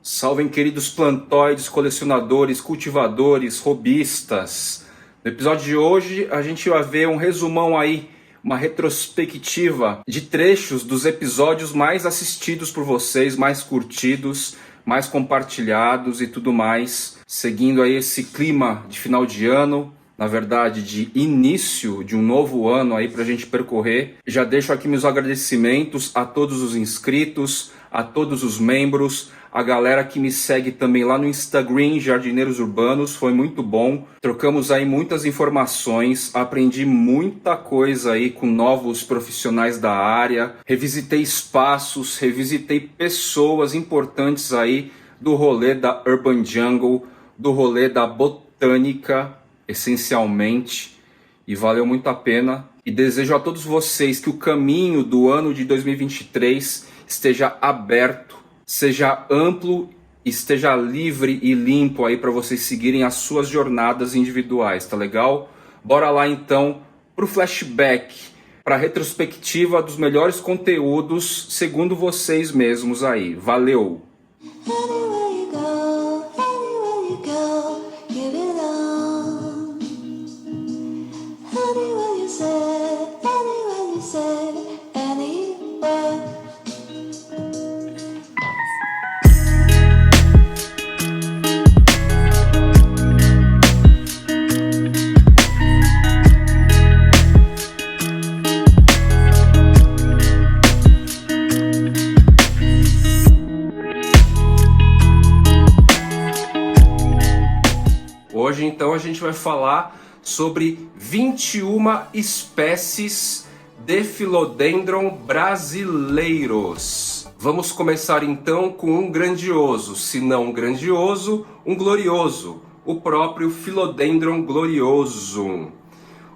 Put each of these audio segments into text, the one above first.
Salvem, queridos plantóides, colecionadores, cultivadores, hobbyistas. No episódio de hoje a gente vai ver um resumão aí, uma retrospectiva de trechos dos episódios mais assistidos por vocês, mais curtidos, mais compartilhados e tudo mais, seguindo aí esse clima de final de ano, na verdade de início de um novo ano aí pra gente percorrer. Já deixo aqui meus agradecimentos a todos os inscritos, a todos os membros, a galera que me segue também lá no Instagram, Jardineiros Urbanos, foi muito bom. Trocamos aí muitas informações, aprendi muita coisa aí com novos profissionais da área, revisitei espaços, revisitei pessoas importantes aí do rolê da Urban Jungle, do rolê da botânica, essencialmente, e valeu muito a pena. E desejo a todos vocês que o caminho do ano de 2023 esteja aberto, seja amplo, esteja livre e limpo aí para vocês seguirem as suas jornadas individuais, tá legal? Bora lá então pro flashback, pra retrospectiva dos melhores conteúdos segundo vocês mesmos aí. Valeu! Hoje, então, a gente vai falar sobre 21 espécies de Philodendron brasileiros. Vamos começar, então, com um grandioso, se não grandioso, um glorioso, o próprio Philodendron gloriosum.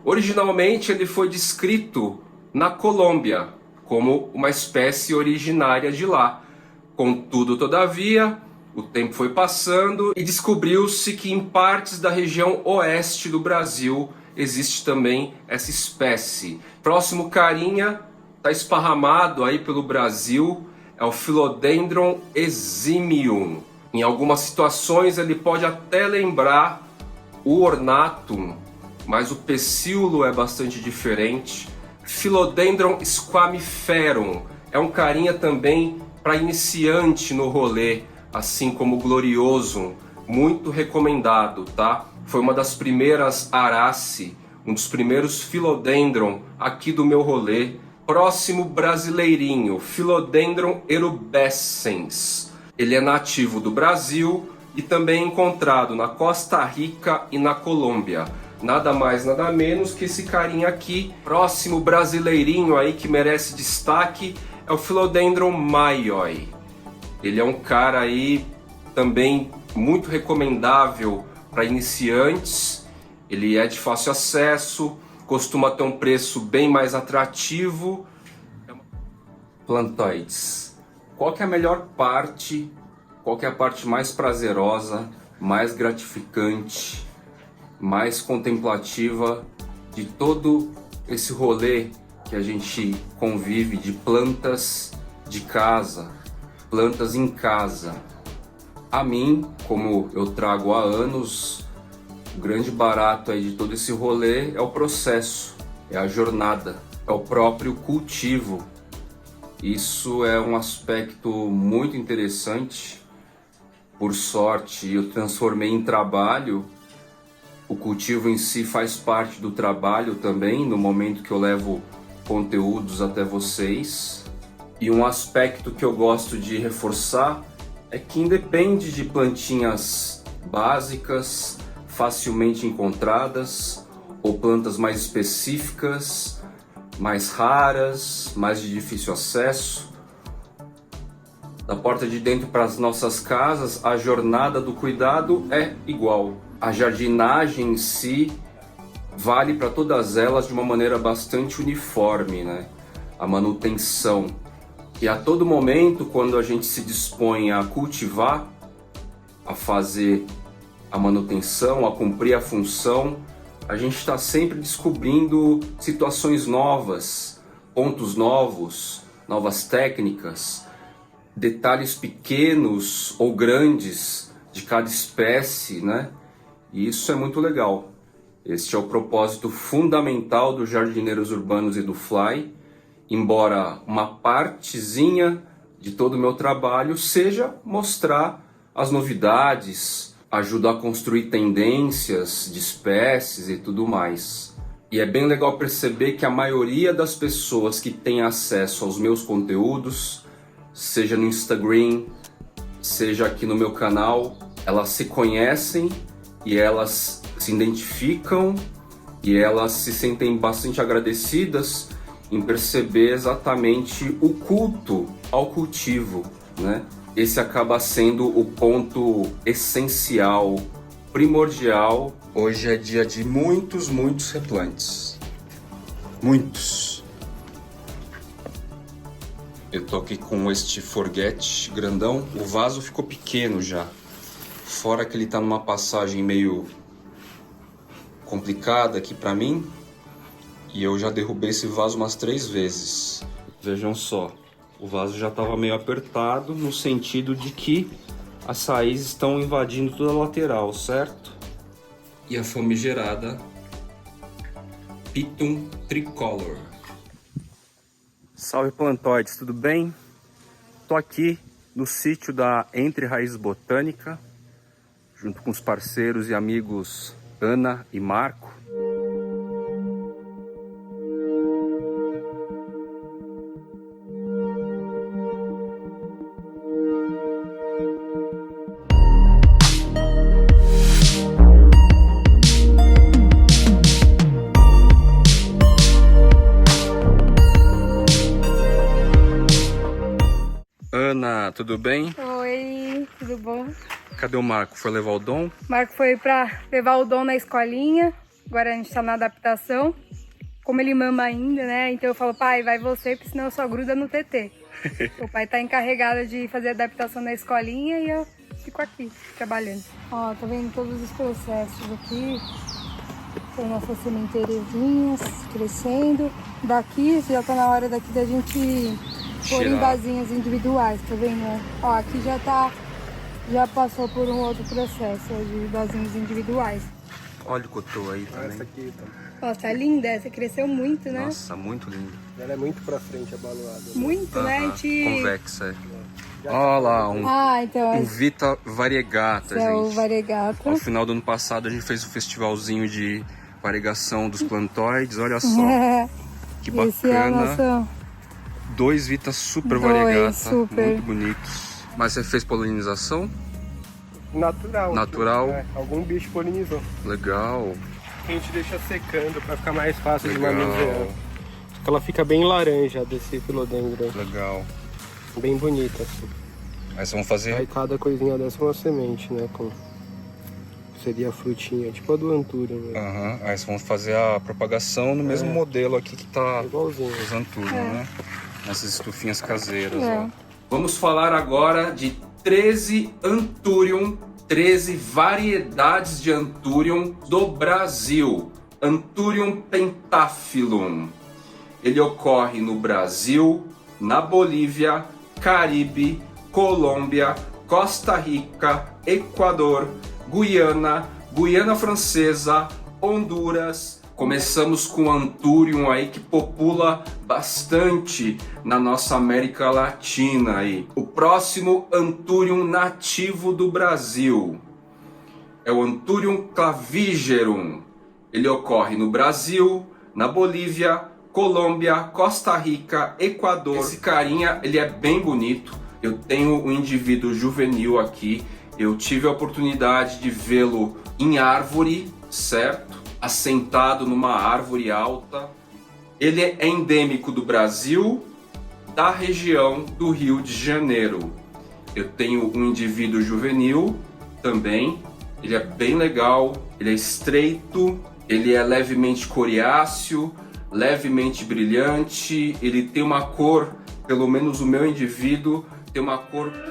Originalmente, ele foi descrito na Colômbia como uma espécie originária de lá. Contudo, todavia, o tempo foi passando e descobriu-se que em partes da região oeste do Brasil existe também essa espécie. Próximo carinha, está esparramado aí pelo Brasil, é o Philodendron eximium. Em algumas situações ele pode até lembrar o ornatum, mas o pecíolo é bastante diferente. Philodendron squamiferum é um carinha também para iniciante no rolê, assim como o glorioso, muito recomendado, tá? Foi uma das primeiras Arace, um dos primeiros Philodendron aqui do meu rolê. Próximo brasileirinho, Philodendron erubescens. Ele é nativo do Brasil e também encontrado na Costa Rica e na Colômbia. Nada mais, nada menos que esse carinha aqui. Próximo brasileirinho aí que merece destaque é o Philodendron maioi. Ele é um cara aí também muito recomendável para iniciantes. Ele é de fácil acesso, costuma ter um preço bem mais atrativo. Plantoides. Qual que é a melhor parte? Qual que é a parte mais prazerosa, mais gratificante, mais contemplativa de todo esse rolê que a gente convive de plantas de casa? Plantas em casa. A mim, como eu trago há anos, o grande barato aí de todo esse rolê é o processo, é a jornada, é o próprio cultivo. Isso é um aspecto muito interessante. Por sorte, eu transformei em trabalho. O cultivo em si faz parte do trabalho também, no momento que eu levo conteúdos até vocês. E um aspecto que eu gosto de reforçar é que independe de plantinhas básicas, facilmente encontradas, ou plantas mais específicas, mais raras, mais de difícil acesso, da porta de dentro para as nossas casas, a jornada do cuidado é igual. A jardinagem em si vale para todas elas de uma maneira bastante uniforme, né? A manutenção. E a todo momento, quando a gente se dispõe a cultivar, a fazer a manutenção, a cumprir a função, a gente está sempre descobrindo situações novas, pontos novos, novas técnicas. detalhes pequenos ou grandes de cada espécie, né? E isso é muito legal. Este é o propósito fundamental dos jardineiros urbanos e do Fly, embora uma partezinha de todo o meu trabalho seja mostrar as novidades, ajudar a construir tendências de espécies e tudo mais. E é bem legal perceber que a maioria das pessoas que têm acesso aos meus conteúdos, seja no Instagram, seja aqui no meu canal, elas se conhecem e elas se identificam e elas se sentem bastante agradecidas em perceber exatamente o culto ao cultivo, né? Esse acaba sendo o ponto essencial, primordial. Hoje é dia de muitos replantes. Muitos. Eu tô aqui com este forget grandão. O vaso ficou pequeno já. Fora que ele tá numa passagem meio complicada aqui pra mim. E eu já derrubei esse vaso umas 3 vezes. Vejam só. O vaso já estava meio apertado, no sentido de que as raízes estão invadindo toda a lateral, certo? E a famigerada Piton Tricolor. Salve plantoides, tudo bem? Tô aqui no sítio da Entre Raízes Botânica, junto com os parceiros e amigos Ana e Marco. Ana, tudo bem? Oi, tudo bom? Cadê o Marco? Foi levar o Dom? O Marco foi pra levar o Dom na escolinha, agora a gente tá na adaptação. Como ele mama ainda, né? Então eu falo, pai, vai você, porque senão eu só gruda no TT. O pai tá encarregado de fazer a adaptação na escolinha e eu fico aqui, trabalhando. Ó, tá vendo todos os processos aqui. Tem nossas sementeirezinhas crescendo. Daqui, já tá na hora daqui da gente pôr em vasinhas individuais, tá vendo? Ó, aqui já passou por um outro processo de vasinhos individuais. Olha o cotô aí também. Essa aqui, tá? Ó, tá linda, essa cresceu muito, né? Nossa, muito lindo. Ela é muito pra frente, abaloada. Né? Muito, né? A gente... Convexa, é. Olha lá, um Vita Variegata, é o gente. variegata. Ao final do ano passado a gente fez um festivalzinho de variegação dos plantoides, olha só. Que bacana. Esse é o nosso... 2 Vitas super variegata, muito bonitos. Mas você fez polinização? Natural. Natural? É, algum bicho polinizou. Legal. A gente deixa secando pra ficar mais fácil Legal. de manusear. Só que ela fica bem laranja desse filodendron. Legal. Bem bonita assim. Aí vocês vão fazer... Aí cada coisinha dessa é uma semente, né? Seria a frutinha, tipo a do antúrio, né? Aí vocês vão fazer a propagação no mesmo modelo aqui que tá igualzinho. os antúrios, né? Nessas estufinhas caseiras, ó. Vamos falar agora de 13 Anthurium, 13 variedades de Anthurium do Brasil. Anthurium pentaphyllum. Ele ocorre no Brasil, na Bolívia, Caribe, Colômbia, Costa Rica, Equador, Guiana, Guiana Francesa, Honduras. Começamos com o Anthurium aí que popula bastante na nossa América Latina aí. O próximo Anthurium nativo do Brasil é o Anthurium clavigerum. Ele ocorre no Brasil, na Bolívia, Colômbia, Costa Rica, Equador. Esse carinha, ele é bem bonito. Eu tenho um indivíduo juvenil aqui. Eu tive a oportunidade de vê-lo em árvore, certo? Assentado numa árvore alta. Ele é endêmico do Brasil, da região do Rio de Janeiro. Eu tenho um indivíduo juvenil também. Ele é bem legal, ele é estreito, ele é levemente coriáceo, levemente brilhante. Ele tem uma cor, pelo menos o meu indivíduo, tem uma cor que...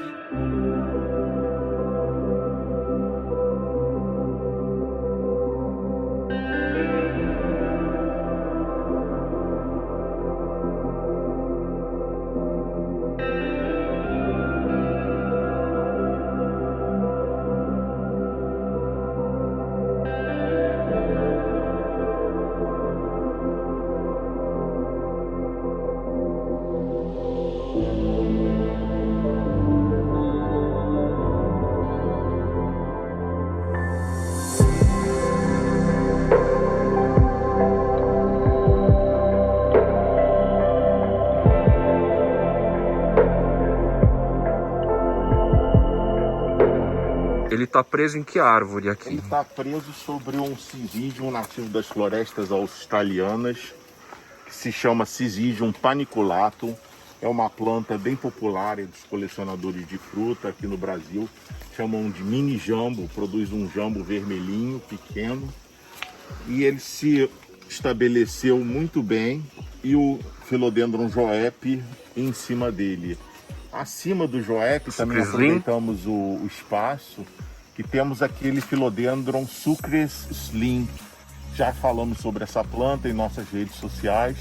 Ele tá preso em que árvore aqui? Ele está preso sobre um Syzygium nativo das florestas australianas, que se chama Syzygium paniculatum. É uma planta bem popular entre os colecionadores de fruta aqui no Brasil. Chamam de mini jambo, produz um jambo vermelhinho, pequeno. E ele se estabeleceu muito bem, e o Philodendron joepe em cima dele. Acima do joepe também aproveitamos o espaço, e temos aquele Philodendron Sucres slim. Já falamos sobre essa planta em nossas redes sociais.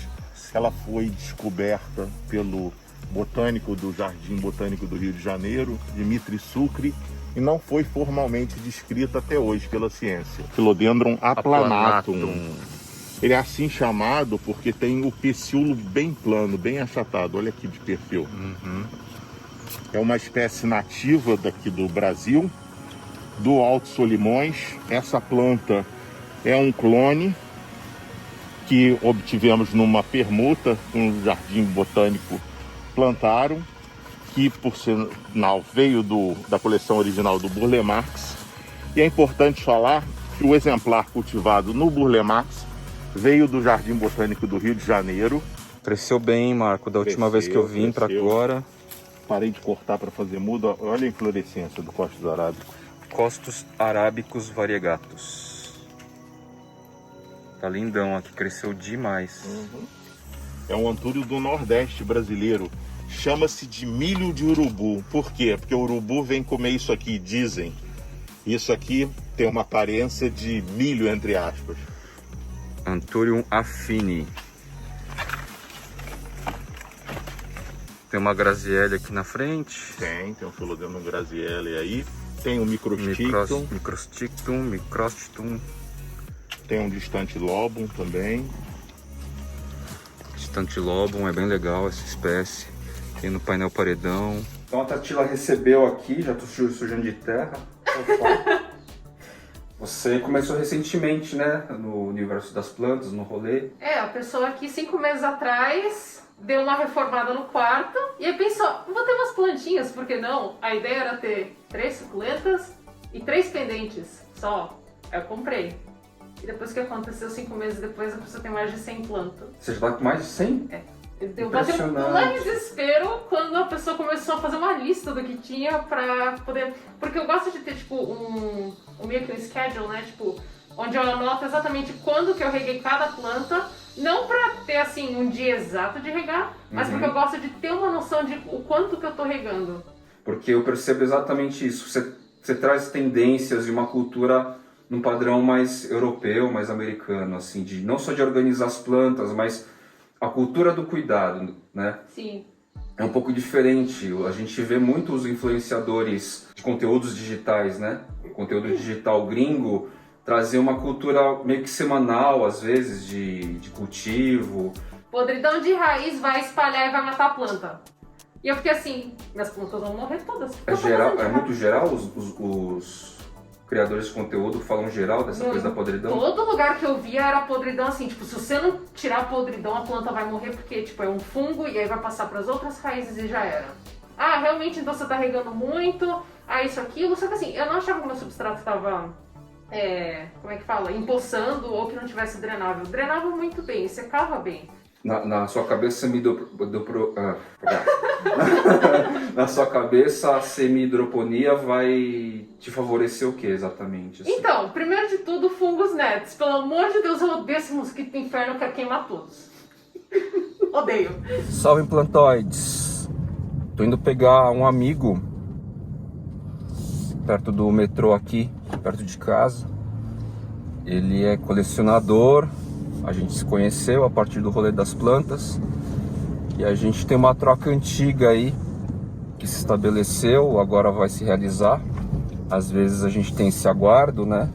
Ela foi descoberta pelo botânico do Jardim Botânico do Rio de Janeiro, Dimitri Sucre, e não foi formalmente descrita até hoje pela ciência. Philodendron aplanatum. Ele é assim chamado porque tem o pecíolo bem plano, bem achatado. Olha aqui de perfil. É uma espécie nativa daqui do Brasil, do Alto Solimões. Essa planta é um clone que obtivemos numa permuta com o Jardim Botânico plantaram, que por sinal veio da coleção original do Burle Marx. E é importante falar que o exemplar cultivado no Burle Marx veio do Jardim Botânico do Rio de Janeiro. Cresceu bem, Marco, da última vez que eu vim para agora. Parei de cortar para fazer muda. Olha a inflorescência do Costus arábicos. Costus arábicus variegatus. Tá lindão aqui, cresceu demais. É um antúrio do Nordeste brasileiro. Chama-se de milho de urubu. Por quê? Porque o urubu vem comer isso aqui, dizem. Isso aqui tem uma aparência de milho, entre aspas. Anthurium affini. Tem uma Graziella aqui na frente. Tem um Philodendron Graziella aí. Tem um Microstictum. Microstitum. Tem um Distante lobum também. Distante lobum, é bem legal essa espécie. Tem no painel paredão. Então a Tatila recebeu aqui, já tô sujando de terra. Você começou recentemente, né, no universo das plantas, no rolê. A pessoa aqui 5 meses atrás deu uma reformada no quarto e aí pensou, vou ter umas plantinhas, por que não? A ideia era ter 3 suculentas e 3 pendentes só. Aí eu comprei. E depois que aconteceu, 5 meses depois, a pessoa tem mais de 100 plantas. Você já tá com mais de 100? Eu bati um leve desespero quando a pessoa começou a fazer uma lista do que tinha pra poder... Porque eu gosto de ter, tipo, um meio que um schedule, né? Tipo, onde eu anoto exatamente quando que eu reguei cada planta. Não pra ter, assim, um dia exato de regar, mas porque eu gosto de ter uma noção de o quanto que eu tô regando. Porque eu percebo exatamente isso. Você traz tendências de uma cultura num padrão mais europeu, mais americano, assim, de não só de organizar as plantas, mas a cultura do cuidado, né? Sim. É um pouco diferente. A gente vê muitos influenciadores de conteúdos digitais, né? O conteúdo digital gringo trazer uma cultura meio que semanal, às vezes, de cultivo. Podridão de raiz vai espalhar e vai matar a planta. E eu fiquei assim, minhas plantas vão morrer todas. É muito geral? Os criadores de conteúdo falam geral dessa coisa da podridão? Todo lugar que eu via era podridão, assim, tipo, se você não tirar a podridão, a planta vai morrer porque, tipo, é um fungo e aí vai passar para as outras raízes e já era. Ah, realmente, então você tá regando muito, isso, aquilo, só que assim, eu não achava que o meu substrato estava, como é que fala, empoçando ou que não tivesse drenável. Drenava muito bem, secava bem. Na sua cabeça, na sua cabeça, a semi-hidroponia vai te favorecer o que exatamente? Assim? Então, primeiro de tudo, fungos nets. Pelo amor de Deus, eu odeio esse mosquito do inferno, eu quero queimar todos. Odeio. Salve, plantoides! Tô indo pegar um amigo perto do metrô aqui, perto de casa. Ele é colecionador. A gente se conheceu a partir do rolê das plantas e a gente tem uma troca antiga aí que se estabeleceu, agora vai se realizar. Às vezes a gente tem esse aguardo, né?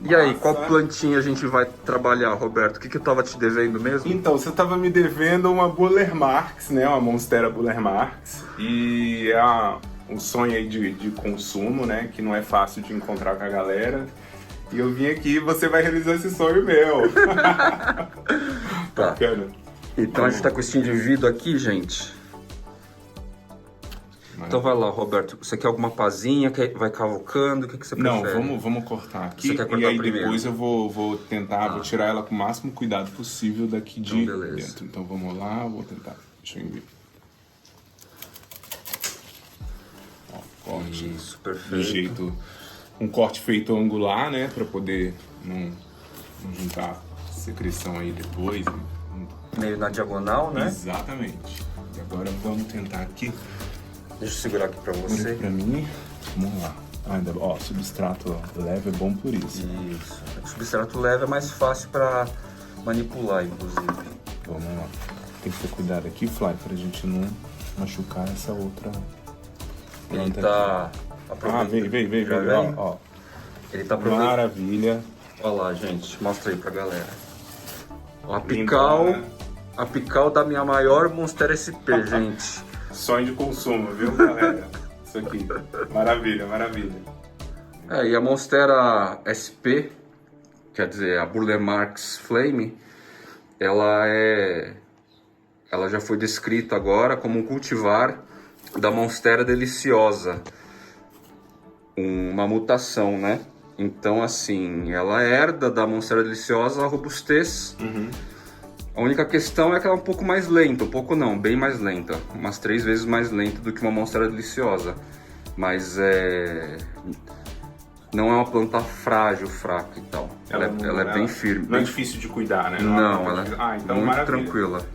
E aí, qual plantinha a gente vai trabalhar, Roberto? O que eu tava te devendo mesmo? Então, você tava me devendo uma Burle Marx, né? Uma Monstera Burle Marx. E é um sonho aí de consumo, né? Que não é fácil de encontrar com a galera. E eu vim aqui e você vai realizar esse sonho meu. Bacana. Então a gente tá com esse indivíduo aqui, gente. Então vai lá, Roberto. Você quer alguma pazinha? Vai cavucando? O que você prefere? Não, vamos cortar aqui. Você quer cortar e aí primeiro? depois eu vou tentar, vou tirar ela com o máximo cuidado possível daqui de Então, beleza. dentro. Então vamos lá, vou tentar. Deixa eu ver. Ó, corte. Isso, perfeito. De jeito. Um corte feito angular, né? Pra poder não juntar secreção aí depois. Meio na diagonal, né? Exatamente. E agora vamos tentar aqui. Deixa eu segurar aqui pra você. Pra mim, vamos lá. Ainda, ó, substrato leve é bom por isso. Isso. O substrato leve é mais fácil pra manipular, inclusive. Vamos lá. Tem que ter cuidado aqui, Fly, pra gente não machucar essa outra Ele planta tá... aqui. aproveitando. Vem. Já Ó, vem? ó. Ele tá aproveitando. Maravilha. Olha lá, gente. Mostra aí pra galera. Ó, Lindo, né? a apical da minha maior Monstera SP, gente. Sonho de consumo, viu, galera? Isso aqui. Maravilha. E a Monstera SP, quer dizer, a Burle Marx Flame, ela já foi descrita agora como um cultivar da Monstera deliciosa, uma mutação, né? Então, assim, ela herda da Monstera deliciosa a robustez. A única questão é que ela é um pouco mais lenta, bem mais lenta, umas 3 vezes mais lenta do que uma Monstera deliciosa. Mas não é uma planta frágil, fraca e tal. Ela é bem firme. Não é difícil de cuidar, né? Não, ela é então muito maravilha. tranquila.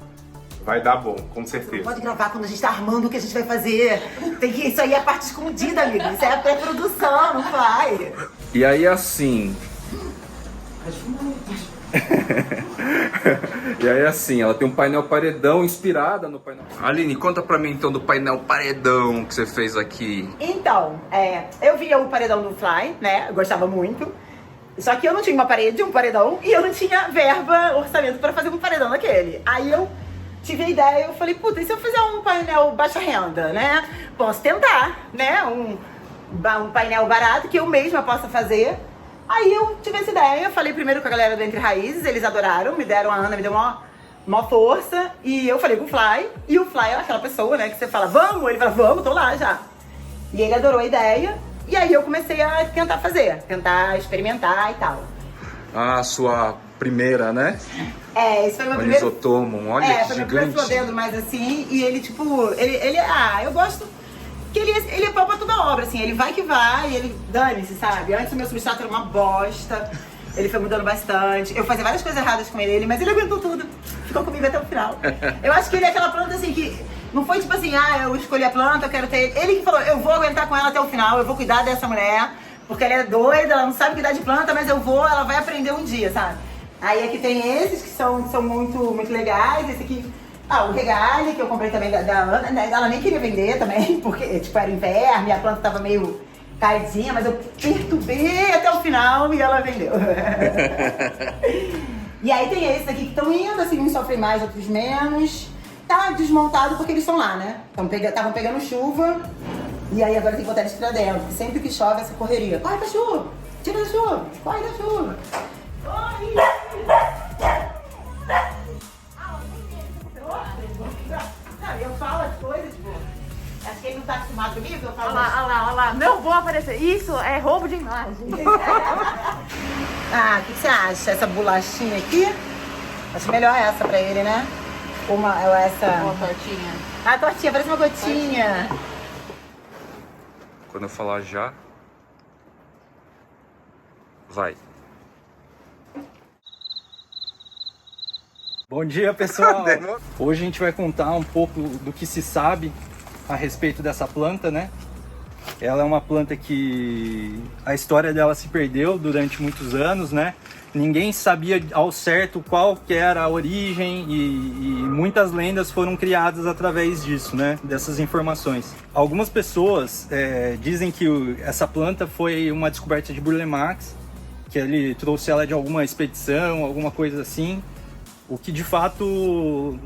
Vai dar bom, com certeza. Pode gravar quando a gente tá armando o que a gente vai fazer. Isso aí é a parte escondida, amigo. Isso é a pré-produção, não vai. E aí, assim... E aí, assim, ela tem um painel paredão inspirada no painel... Aline, conta pra mim, então, do painel paredão que você fez aqui. Então, eu via o paredão do Fly, né? Eu gostava muito. Só que eu não tinha uma parede, um paredão, e eu não tinha verba, orçamento pra fazer um paredão daquele. Aí eu tive a ideia, eu falei, puta, e se eu fizer um painel baixa renda, né? Posso tentar, né? Um painel barato que eu mesma possa fazer. Aí eu tive essa ideia, eu falei primeiro com a galera do Entre Raízes, eles adoraram, a Ana me deu uma força, e eu falei com o Fly, e o Fly é aquela pessoa, né, que você fala, vamos, ele fala, vamos, tô lá já. E ele adorou a ideia, e aí eu comecei a tentar experimentar e tal. A sua primeira, né? Esse foi o meu primeiro... Anisotomum, olha que foi meu primeiro gigante. flodendo mais assim, e ele tipo, eu gosto que ele é pau pra toda obra, assim, ele vai que vai, e ele dane-se, sabe? Antes o meu substrato era uma bosta, ele foi mudando bastante, eu fazia várias coisas erradas com ele, mas ele aguentou tudo, ficou comigo até o final. Eu acho que ele é aquela planta assim que não foi tipo assim, eu escolhi a planta, eu quero ter ele que falou, eu vou aguentar com ela até o final, eu vou cuidar dessa mulher, porque ela é doida, ela não sabe cuidar de planta, mas ela vai aprender um dia, sabe? Aí aqui tem esses que são muito, muito legais, esse aqui, o Regale, que eu comprei também da Ana, né? Ela nem queria vender também, porque tipo, era inverno e a planta tava meio caidinha, mas eu perturbei até o final e ela vendeu. E aí tem esses aqui que estão indo, assim, uns sofrem mais, outros menos. Tá desmontado porque eles estão lá, né? Estavam pegando chuva e aí agora tem que botar eles pra dentro. Sempre que chove essa correria. Corre da chuva, tira da chuva, corre da chuva. Eu falo as coisas, tipo, acho que ele não tá acostumado comigo, eu falo... Olha lá, não vou aparecer. Isso é roubo de imagem. O que você acha? Essa bolachinha aqui? Acho melhor essa pra ele, né? Ou essa... Uma tortinha. A tortinha, parece uma gotinha. Quando eu falar já, vai. Bom dia, pessoal! Hoje a gente vai contar um pouco do que se sabe a respeito dessa planta, né? Ela é uma planta que a história dela se perdeu durante muitos anos, né? Ninguém sabia ao certo qual que era a origem e muitas lendas foram criadas através disso, né? Dessas informações. Algumas pessoas dizem que essa planta foi uma descoberta de Burle Marx, que ele trouxe ela de alguma expedição, alguma coisa assim. O que de fato,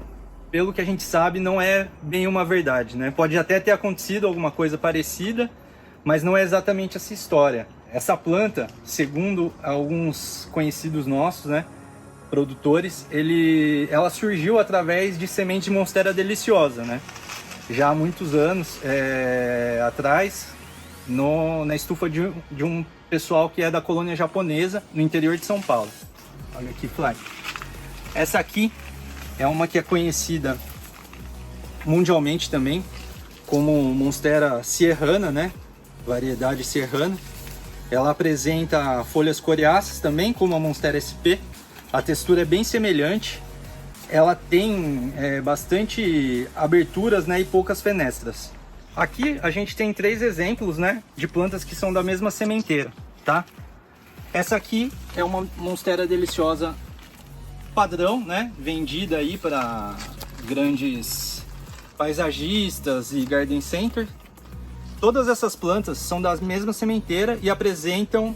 pelo que a gente sabe, não é bem uma verdade, né? Pode até ter acontecido alguma coisa parecida, mas não é exatamente essa história. Essa planta, segundo alguns conhecidos nossos, né, produtores, ela surgiu através de semente de Monstera deliciosa, né? já há muitos anos atrás, na estufa de um pessoal que é da colônia japonesa, no interior de São Paulo. Olha aqui, Fly. Essa aqui é uma que é conhecida mundialmente também como Monstera serrana, né? Variedade serrana. Ela apresenta folhas coriáceas também, como a Monstera SP. A textura é bem semelhante. Ela tem bastante aberturas, né, e poucas fenestras. Aqui a gente tem 3 exemplos, né, de plantas que são da mesma sementeira, tá? Essa aqui é uma Monstera deliciosa padrão, né, vendida aí para grandes paisagistas e garden center. Todas essas plantas são da mesma sementeira e apresentam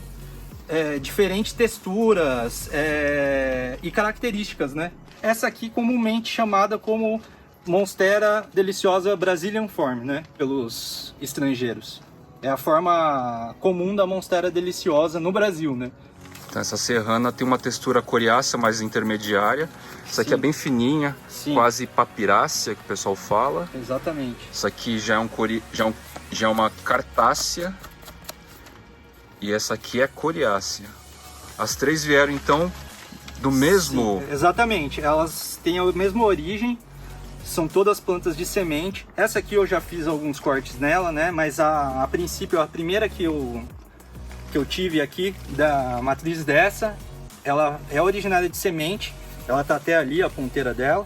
diferentes texturas e características, né? Essa aqui comumente chamada como Monstera deliciosa Brazilian Form, né? Pelos estrangeiros. É a forma comum da Monstera deliciosa no Brasil, né? Então, essa serrana tem uma textura coriácea mais intermediária. Essa aqui é bem fininha, quase papirácea, que o pessoal fala. Exatamente. Essa aqui já é uma cartácea. E essa aqui é coriácea. As 3 vieram, então, do mesmo... Sim, exatamente. Elas têm a mesma origem. São todas plantas de semente. Essa aqui eu já fiz alguns cortes nela, né? Mas a princípio, a primeira que eu tive aqui, da matriz dessa, ela é originária de semente. Ela tá até ali, a ponteira dela.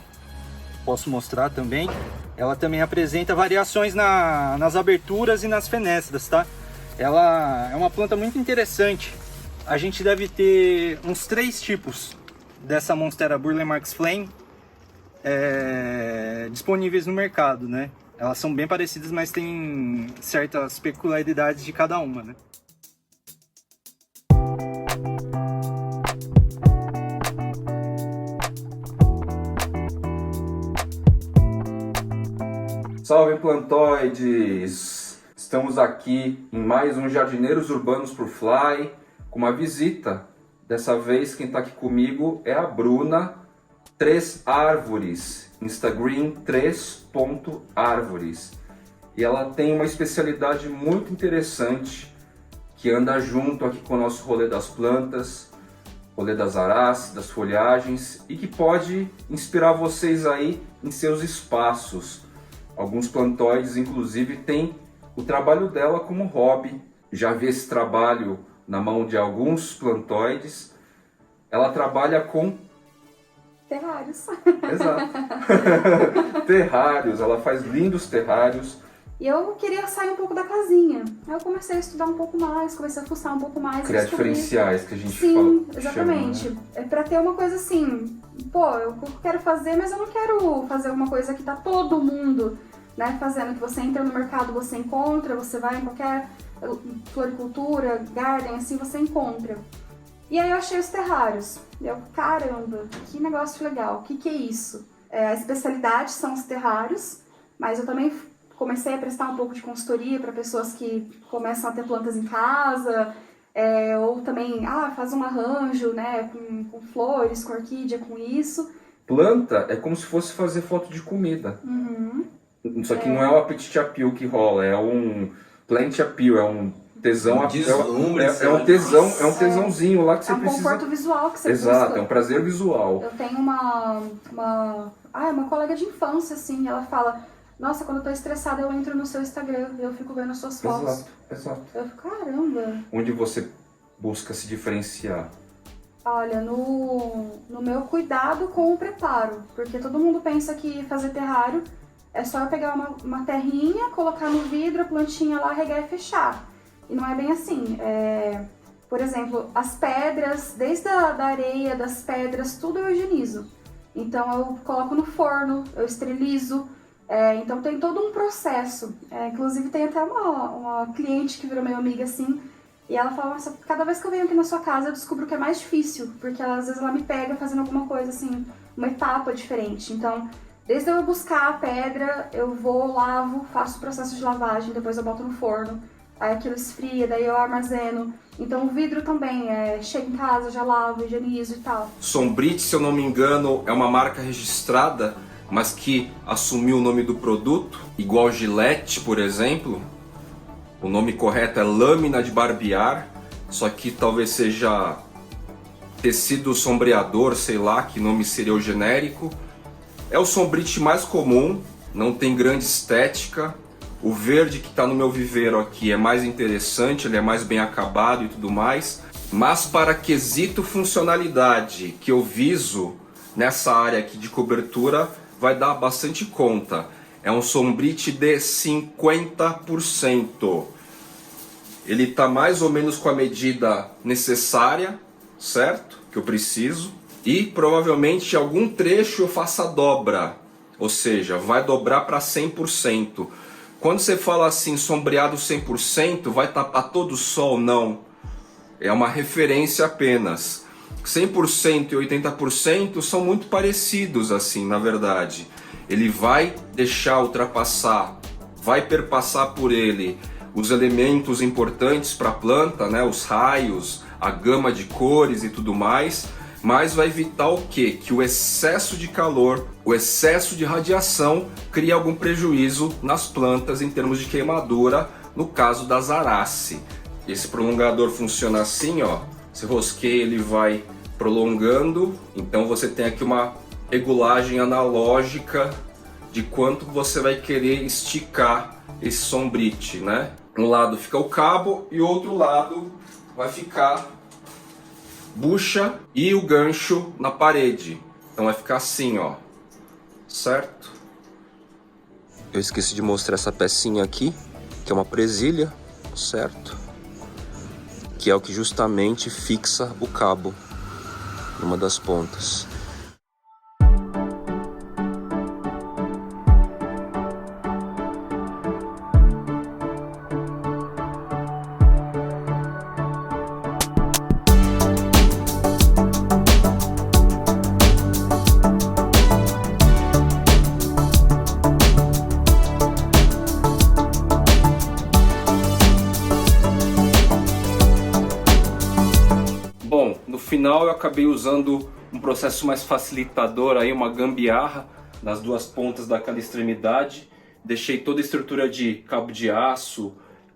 Posso mostrar também. Ela também apresenta variações nas aberturas e nas fenestras, tá? Ela é uma planta muito interessante. A gente deve ter uns 3 tipos dessa Monstera Burle Marx Flame disponíveis no mercado, né? Elas são bem parecidas, mas tem certas peculiaridades de cada uma, né? Salve plantoides! Estamos aqui em mais um Jardineiros Urbanos por Fly, com uma visita. Dessa vez quem está aqui comigo é a Bruna, 3 Árvores, Instagram 3.árvores. E ela tem uma especialidade muito interessante, que anda junto aqui com o nosso rolê das plantas, rolê das arás, das folhagens, e que pode inspirar vocês aí em seus espaços. Alguns plantoides, inclusive, têm o trabalho dela como hobby. Já vi esse trabalho na mão de alguns plantoides. Ela trabalha com... terrários. Exato. Terrários. Ela faz lindos terrários. E eu queria sair um pouco da casinha. Aí eu comecei a estudar um pouco mais, comecei a fuçar um pouco mais. Criar diferenciais, que a gente Sim, fala. exatamente. Chama, né? É pra ter uma coisa assim, pô, eu quero fazer, mas eu não quero fazer uma coisa que tá todo mundo, né, fazendo, que você entra no mercado, você encontra, você vai em qualquer floricultura, garden, assim, você encontra. E aí eu achei os terrários. Eu, caramba, que negócio legal, o que é isso? A especialidade são os terrários, mas eu também comecei a prestar um pouco de consultoria para pessoas que começam a ter plantas em casa, ou também, faz um arranjo, né, com flores, com orquídea, com isso. Planta é como se fosse fazer foto de comida. Uhum. Isso aqui não é um apetite appeal que rola, é um plant appeal, é um tesão, é um tesãozinho lá que você precisa. É um conforto visual que você Exato, busca. é um prazer visual. Eu tenho uma colega de infância, assim, ela fala: nossa, quando eu tô estressada eu entro no seu Instagram, eu fico vendo as suas fotos. Exato. Eu fico, caramba. Onde você busca se diferenciar? Olha, no meu cuidado com o preparo, porque todo mundo pensa que fazer terrário é só eu pegar uma terrinha, colocar no vidro, a plantinha lá, regar e fechar. E não é bem assim. Por exemplo, as pedras, desde a areia, das pedras, tudo eu higienizo. Então eu coloco no forno, eu esterilizo. Então tem todo um processo. Inclusive tem até uma cliente que virou minha amiga assim, e ela fala: nossa, cada vez que eu venho aqui na sua casa eu descubro que é mais difícil, porque às vezes ela me pega fazendo alguma coisa assim, uma etapa diferente. Então, desde eu buscar a pedra, eu vou, lavo, faço o processo de lavagem, depois eu boto no forno, aí aquilo esfria, daí eu armazeno. Então o vidro também, chega em casa, já lavo, higienizo e tal. Sombrite, se eu não me engano, é uma marca registrada mas que assumiu o nome do produto, igual Gillette, por exemplo. O nome correto é lâmina de barbear, só que talvez seja tecido sombreador, sei lá que nome seria o genérico. É o sombrite mais comum, não tem grande estética. O verde que está no meu viveiro aqui é mais interessante, ele é mais bem acabado e tudo mais. Mas para quesito funcionalidade que eu viso nessa área aqui de cobertura, vai dar bastante conta. É um sombrite de 50%. Ele está mais ou menos com a medida necessária, certo? Que eu preciso. E provavelmente em algum trecho eu faça dobra. Ou seja, vai dobrar para 100%. Quando você fala assim, sombreado 100%, vai tapar todo o sol? Não. É uma referência apenas. 100% e 80% são muito parecidos assim, na verdade. Ele vai deixar ultrapassar, vai perpassar por ele os elementos importantes para a planta, né? Os raios, a gama de cores e tudo mais, mas vai evitar o quê? Que o excesso de calor, o excesso de radiação crie algum prejuízo nas plantas em termos de queimadura, no caso das arace. Esse prolongador funciona assim, ó. Se rosqueia, ele vai prolongando, então você tem aqui uma regulagem analógica de quanto você vai querer esticar esse sombrite, né? Um lado fica o cabo e o outro lado vai ficar bucha e o gancho na parede. Então vai ficar assim, ó, certo? Eu esqueci de mostrar essa pecinha aqui, que é uma presilha, certo? Que é o que justamente fixa o cabo numa das pontas. Bom, no final eu acabei usando um processo mais facilitador, aí, uma gambiarra nas duas pontas daquela extremidade. Deixei toda a estrutura de cabo de aço,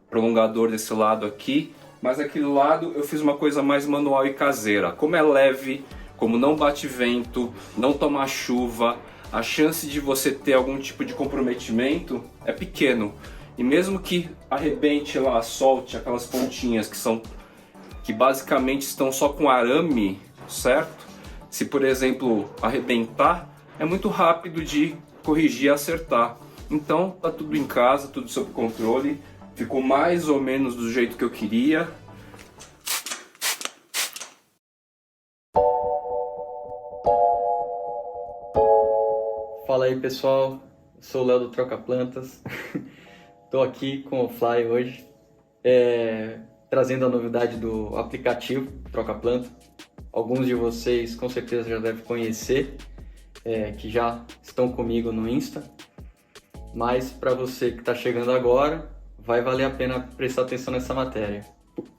prolongador desse lado aqui, mas aquele lado eu fiz uma coisa mais manual e caseira. Como é leve, como não bate vento, não toma chuva, a chance de você ter algum tipo de comprometimento é pequeno. E mesmo que arrebente lá, solte aquelas pontinhas que basicamente estão só com arame, certo? Se, por exemplo, arrebentar, é muito rápido de corrigir e acertar. Então, tá tudo em casa, tudo sob controle. Ficou mais ou menos do jeito que eu queria. Fala aí, pessoal. Eu sou o Léo do Troca Plantas. Tô aqui com o Fly hoje, trazendo a novidade do aplicativo Troca Planta. Alguns de vocês com certeza já devem conhecer, que já estão comigo no Insta. Mas para você que está chegando agora, vai valer a pena prestar atenção nessa matéria.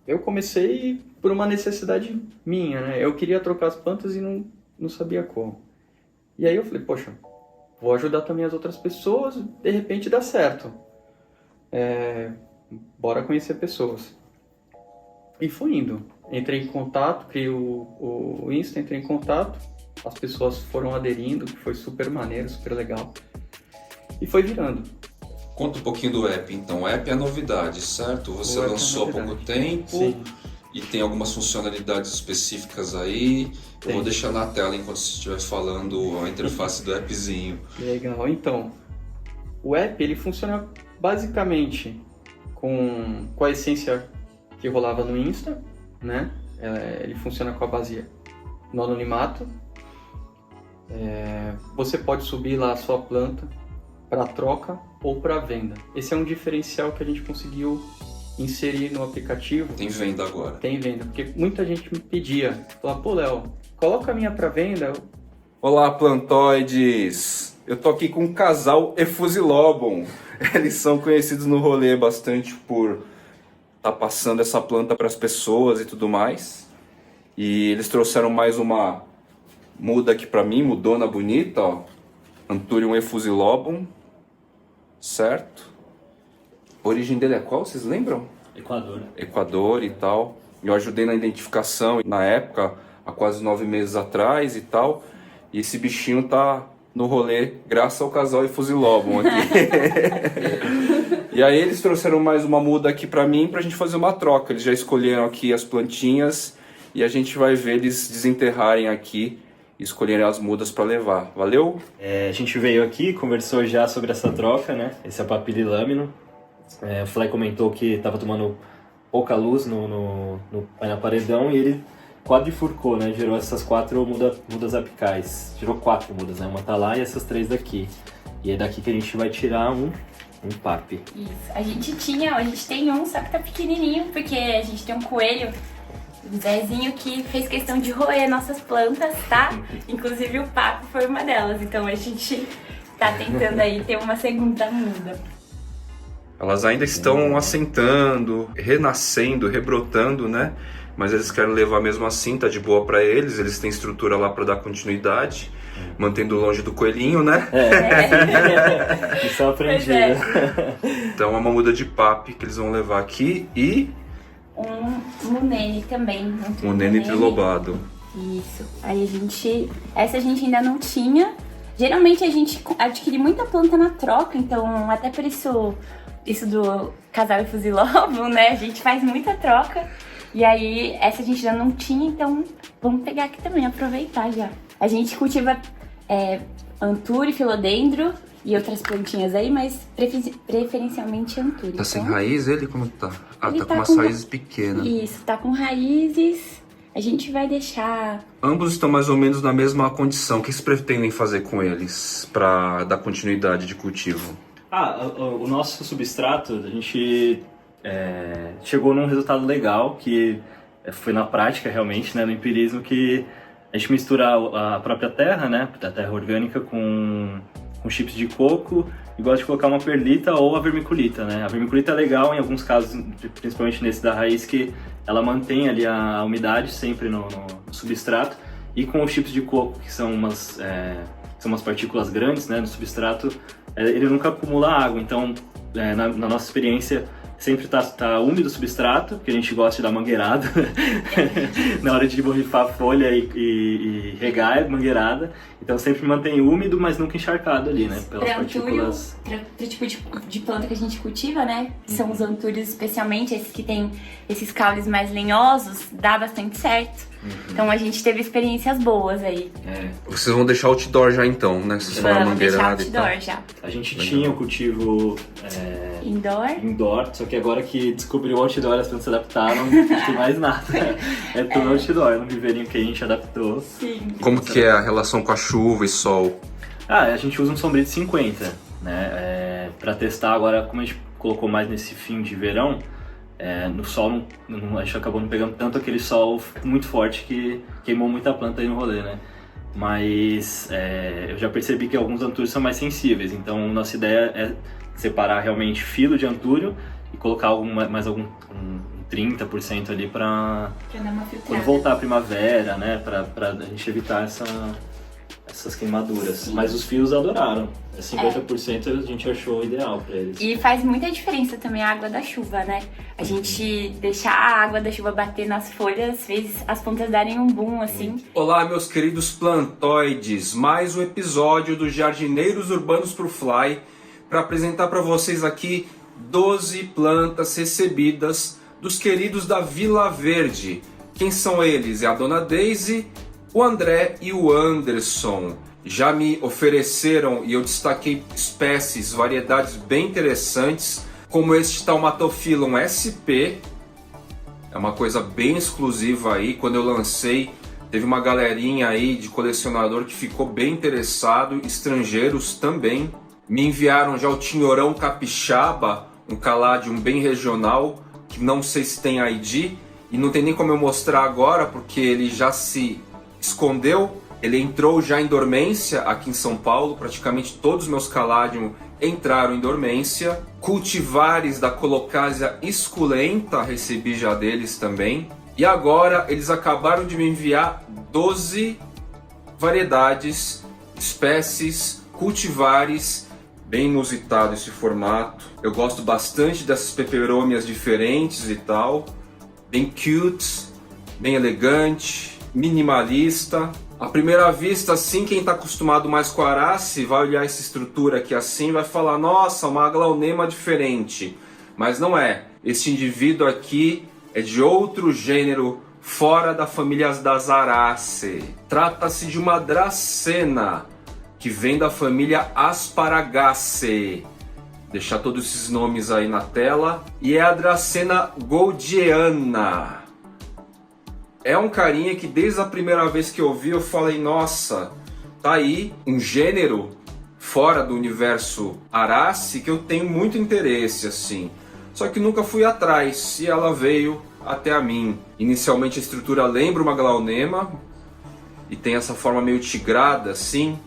Eu comecei por uma necessidade minha, né? Eu queria trocar as plantas e não sabia como. E aí eu falei, poxa, vou ajudar também as outras pessoas, de repente dá certo. Bora conhecer pessoas. E fui indo. Entrei em contato, criei o Insta, entrei em contato. As pessoas foram aderindo, que foi super maneiro, super legal. E foi virando. Conta um pouquinho do app, então. O app é novidade, certo? Você lançou há pouco tempo. Sim. E tem algumas funcionalidades específicas aí. Eu vou deixar na tela enquanto você estiver falando a interface do appzinho. Legal. Então, o app ele funciona basicamente com a essência que rolava no Insta, né? Ele funciona com a base no anonimato. Você pode subir lá a sua planta para troca ou para venda. Esse é um diferencial que a gente conseguiu inserir no aplicativo. Tem venda agora. Tem venda, porque muita gente me pedia, falava, pô, Léo, coloca a minha para venda. Olá, plantoides! Eu tô aqui com um casal Effusilobum. Eles são conhecidos no rolê bastante por tá passando essa planta para as pessoas e tudo mais. E eles trouxeram mais uma muda aqui para mim, mudona bonita, ó. Anthurium effusilobum, certo? A origem dele é qual, vocês lembram? Equador. Equador e tal. Eu ajudei na identificação na época, há quase 9 meses atrás e tal. E esse bichinho tá no rolê graças ao casal effusilobum aqui. E aí eles trouxeram mais uma muda aqui pra mim pra gente fazer uma troca. Eles já escolheram aqui as plantinhas e a gente vai ver eles desenterrarem aqui e escolherem as mudas pra levar. Valeu? A gente veio aqui, conversou já sobre essa troca, né? Esse é o Papililâmino. O Fly comentou que estava tomando pouca luz no paredão e ele quadrifurcou, né? Gerou essas 4 mudas apicais. Gerou 4 mudas, né? Uma tá lá e essas 3 daqui. E é daqui que a gente vai tirar um papi. Isso. A gente tem um, só que tá pequenininho, porque a gente tem um coelho, o Zezinho, que fez questão de roer nossas plantas, tá? Inclusive o papo foi uma delas. Então a gente tá tentando aí ter uma segunda muda. Elas ainda estão assentando, renascendo, rebrotando, né? Mas eles querem levar mesmo assim, tá de boa pra eles. Eles têm estrutura lá pra dar continuidade, mantendo longe do coelhinho, né? Isso eu aprendi. Então é uma muda de papi que eles vão levar aqui e... um munene também. Munene trilobado. Isso. Aí essa a gente ainda não tinha. Geralmente a gente adquire muita planta na troca, então até por isso do casal effusilobum, né? A gente faz muita troca. E aí, essa a gente ainda não tinha, então vamos pegar aqui também, aproveitar já. A gente cultiva Anthurium, Philodendron e outras plantinhas aí, mas preferencialmente Anthurium. Tá sem raiz ele? Como tá? Ele tá com umas raízes pequenas. Isso, tá com raízes. A gente vai deixar... Ambos estão mais ou menos na mesma condição. O que vocês pretendem fazer com eles para dar continuidade de cultivo? O nosso substrato, a gente chegou num resultado legal, que foi na prática realmente, né, no empirismo, que a gente mistura a própria terra, né, a terra orgânica com chips de coco, e gosta de colocar uma perlita ou a vermiculita, né. A vermiculita é legal em alguns casos, principalmente nesse da raiz, que ela mantém ali a umidade sempre no substrato, e com os chips de coco, que são umas partículas grandes, né, no substrato, ele nunca acumula água. Então, na nossa experiência, sempre tá úmido o substrato, porque a gente gosta de dar mangueirada. Na hora de borrifar a folha e regar é mangueirada. Então sempre mantém úmido, mas nunca encharcado ali, né? Pelas partículas. Pro tipo de planta que a gente cultiva, né? São os Anthuriums, especialmente esses que tem esses caules mais lenhosos, dá bastante certo. Então a gente teve experiências boas aí. Vocês vão deixar outdoor já então, né? Vocês falaram mangueirada e tal. Outdoor já. A gente tinha o cultivo indoor, só que agora que descobriu o outdoor, as plantas se adaptaram, não tem mais nada. É tudo outdoor, no viveirinho que a gente adaptou. Sim. Como que é a relação com a chuva e sol? A gente usa um sombrio de 50, né? Pra testar agora, como a gente colocou mais nesse fim de verão, no sol a gente acabou não pegando tanto aquele sol muito forte que queimou muita planta aí no rolê, né? Mas eu já percebi que alguns Anthuriums são mais sensíveis, então nossa ideia é separar realmente filo de Anthurium e colocar mais algum 30% ali pra dar uma filtrada. Quando voltar a primavera, né? Pra gente evitar essas queimaduras. Sim. Mas os fios adoraram. 50% a gente achou ideal pra eles. E faz muita diferença também a água da chuva, né? A gente deixar a água da chuva bater nas folhas fez as plantas darem um boom, assim. Olá, meus queridos plantoides. Mais um episódio do Jardineiros Urbanos pro Fly para apresentar para vocês aqui 12 plantas recebidas dos queridos da Vila Verde. Quem são eles? É a Dona Daisy, o André e o Anderson. Já me ofereceram e eu destaquei espécies, variedades bem interessantes, como este Taumatophyllum SP. É uma coisa bem exclusiva aí. Quando eu lancei, teve uma galerinha aí de colecionador que ficou bem interessado, estrangeiros também. Me enviaram já o Tinhorão Capixaba, um caladium bem regional, que não sei se tem ID, e não tem nem como eu mostrar agora, porque ele já se escondeu. Ele entrou já em dormência aqui em São Paulo, praticamente todos os meus caladium entraram em dormência. Cultivares da Colocasia esculenta, recebi já deles também. E agora eles acabaram de me enviar 12 variedades, espécies, cultivares, bem inusitado esse formato. Eu gosto bastante dessas peperômias diferentes e tal, bem cute, bem elegante, minimalista. À primeira vista, assim, quem está acostumado mais com arace vai olhar essa estrutura aqui assim e vai falar: nossa, uma aglaonema diferente. Mas não é. Este indivíduo aqui é de outro gênero, fora da família das Araceae. Trata-se de uma dracena, que vem da família Asparagaceae. Deixar todos esses nomes aí na tela. E é a dracena goldiana. É um carinha que desde a primeira vez que eu vi eu falei: nossa, tá aí um gênero fora do universo Arace que eu tenho muito interesse, assim. Só que nunca fui atrás e ela veio até a mim. Inicialmente a estrutura lembra uma aglaonema e tem essa forma meio tigrada, assim.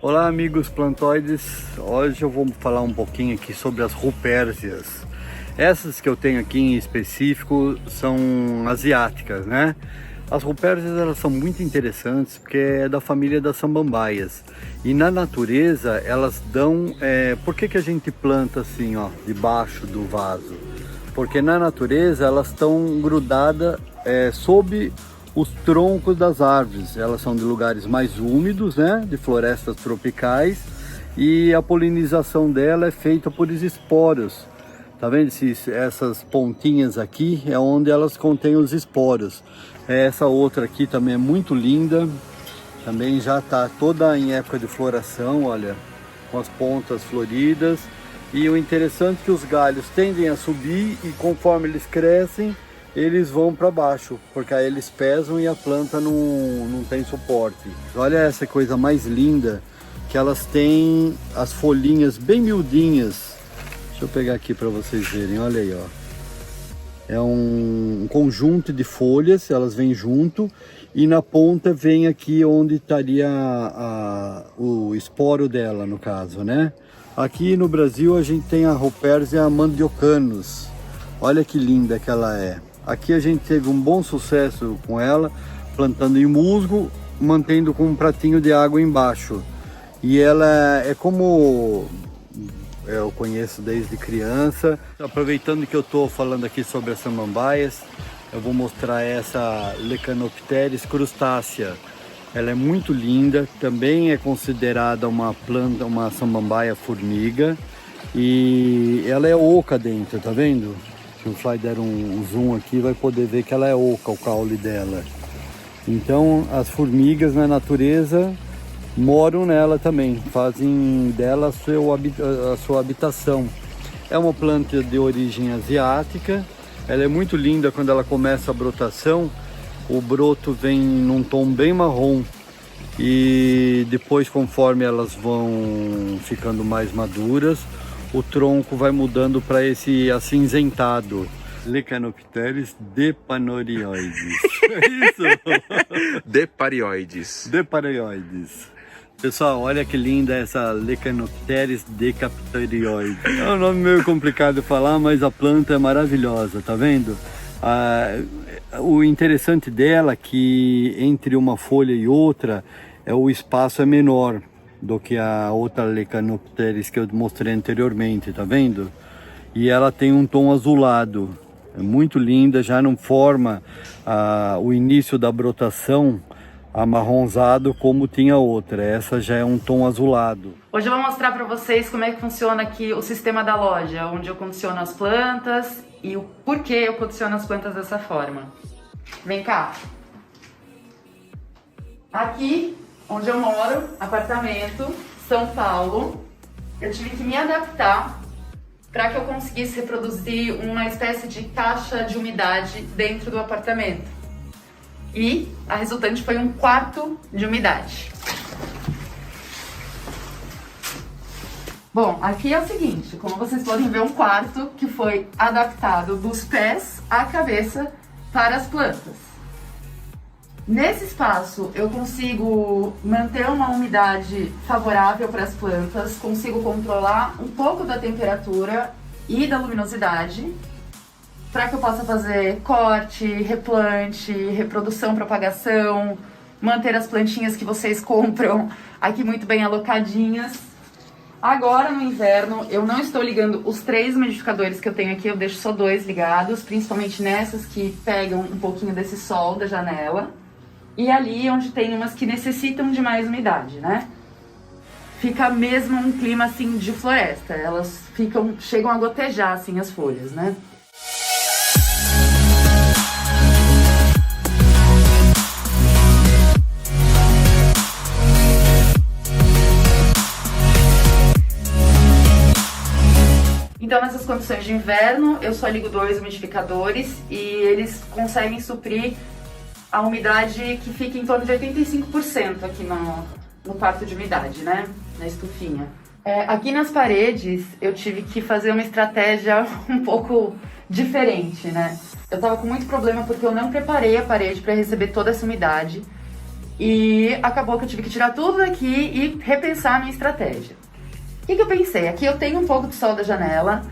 Olá amigos plantoides, hoje eu vou falar um pouquinho aqui sobre as rupérsias. Essas que eu tenho aqui em específico são asiáticas, né? As rupérsias elas são muito interessantes porque é da família das samambaias. E na natureza elas dão... por que a gente planta assim, ó, debaixo do vaso? Porque na natureza elas estão grudadas sob os troncos das árvores. Elas são de lugares mais úmidos, né? De florestas tropicais. E a polinização dela é feita por esporos. Tá vendo? Essas pontinhas aqui é onde elas contêm os esporos. Essa outra aqui também é muito linda. Também já está toda em época de floração, olha, com as pontas floridas. E o interessante é que os galhos tendem a subir e conforme eles crescem, eles vão para baixo, porque aí eles pesam e a planta não tem suporte. Olha essa coisa mais linda, que elas têm as folhinhas bem miudinhas. Deixa eu pegar aqui para vocês verem, olha aí, ó. É um conjunto de folhas, elas vêm junto e na ponta vem aqui onde estaria o esporo dela, no caso, né? Aqui no Brasil a gente tem a Rupérsia mandiocanus. Olha que linda que ela é. Aqui a gente teve um bom sucesso com ela, plantando em musgo, mantendo com um pratinho de água embaixo. E ela é como eu conheço desde criança. Aproveitando que eu estou falando aqui sobre as samambaias, eu vou mostrar essa Leccanopteris crustacea. Ela é muito linda, também é considerada uma planta, uma samambaia formiga. E ela é oca dentro, tá vendo? Se o Fly der um zoom aqui, vai poder ver que ela é oca, o caule dela. Então, as formigas na natureza moram nela também, fazem dela a sua habitação. É uma planta de origem asiática, ela é muito linda quando ela começa a brotação. O broto vem num tom bem marrom e depois, conforme elas vão ficando mais maduras, o tronco vai mudando para esse acinzentado. Leccanopteris deparioides. É isso? Deparioides. Deparioides. Pessoal, olha que linda essa Leccanopteris decapitarioides. É um nome meio complicado de falar, mas a planta é maravilhosa, tá vendo? O interessante dela é que entre uma folha e outra, o espaço é menor do que a outra Leccanopteris que eu mostrei anteriormente, tá vendo? E ela tem um tom azulado, é muito linda, já não forma o início da brotação amarronzado como tinha outra. Essa já é um tom azulado. Hoje eu vou mostrar para vocês como é que funciona aqui o sistema da loja, onde eu condiciono as plantas e o porquê eu condiciono as plantas dessa forma. Vem cá. Aqui, onde eu moro, apartamento, São Paulo, eu tive que me adaptar para que eu conseguisse reproduzir uma espécie de caixa de umidade dentro do apartamento. E a resultante foi um quarto de umidade. Bom, aqui é o seguinte, como vocês podem ver, um quarto que foi adaptado dos pés à cabeça para as plantas. Nesse espaço eu consigo manter uma umidade favorável para as plantas, consigo controlar um pouco da temperatura e da luminosidade, para que eu possa fazer corte, replante, reprodução, propagação, manter as plantinhas que vocês compram aqui muito bem alocadinhas. Agora no inverno eu não estou ligando os 3 umidificadores que eu tenho aqui, eu deixo só 2 ligados, principalmente nessas que pegam um pouquinho desse sol da janela. E ali onde tem umas que necessitam de mais umidade, né? Fica mesmo um clima assim de floresta, elas chegam a gotejar assim as folhas, né? Então, nessas condições de inverno, eu só ligo 2 umidificadores e eles conseguem suprir a umidade que fica em torno de 85% aqui no quarto de umidade, né? Na estufinha. Aqui nas paredes, eu tive que fazer uma estratégia um pouco diferente, né? Eu tava com muito problema porque eu não preparei a parede para receber toda essa umidade e acabou que eu tive que tirar tudo daqui e repensar a minha estratégia. O que eu pensei? Aqui eu tenho um pouco de sol da janela,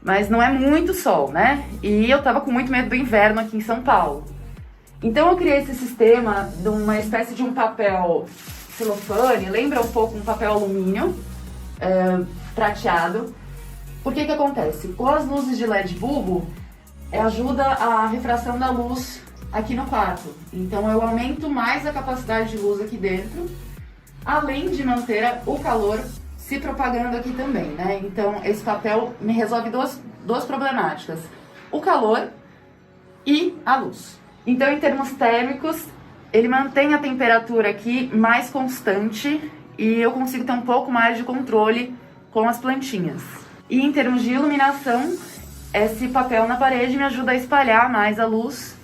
mas não é muito sol, né? E eu tava com muito medo do inverno aqui em São Paulo. Então eu criei esse sistema de uma espécie de um papel celofane, lembra um pouco um papel alumínio prateado. Por que acontece? Com as luzes de LED bulbo, ajuda a refração da luz aqui no quarto. Então eu aumento mais a capacidade de luz aqui dentro, além de manter o calor se propagando aqui também, né? Então esse papel me resolve duas problemáticas: o calor e a luz. Então em termos térmicos, ele mantém a temperatura aqui mais constante e eu consigo ter um pouco mais de controle com as plantinhas. E em termos de iluminação, esse papel na parede me ajuda a espalhar mais a luz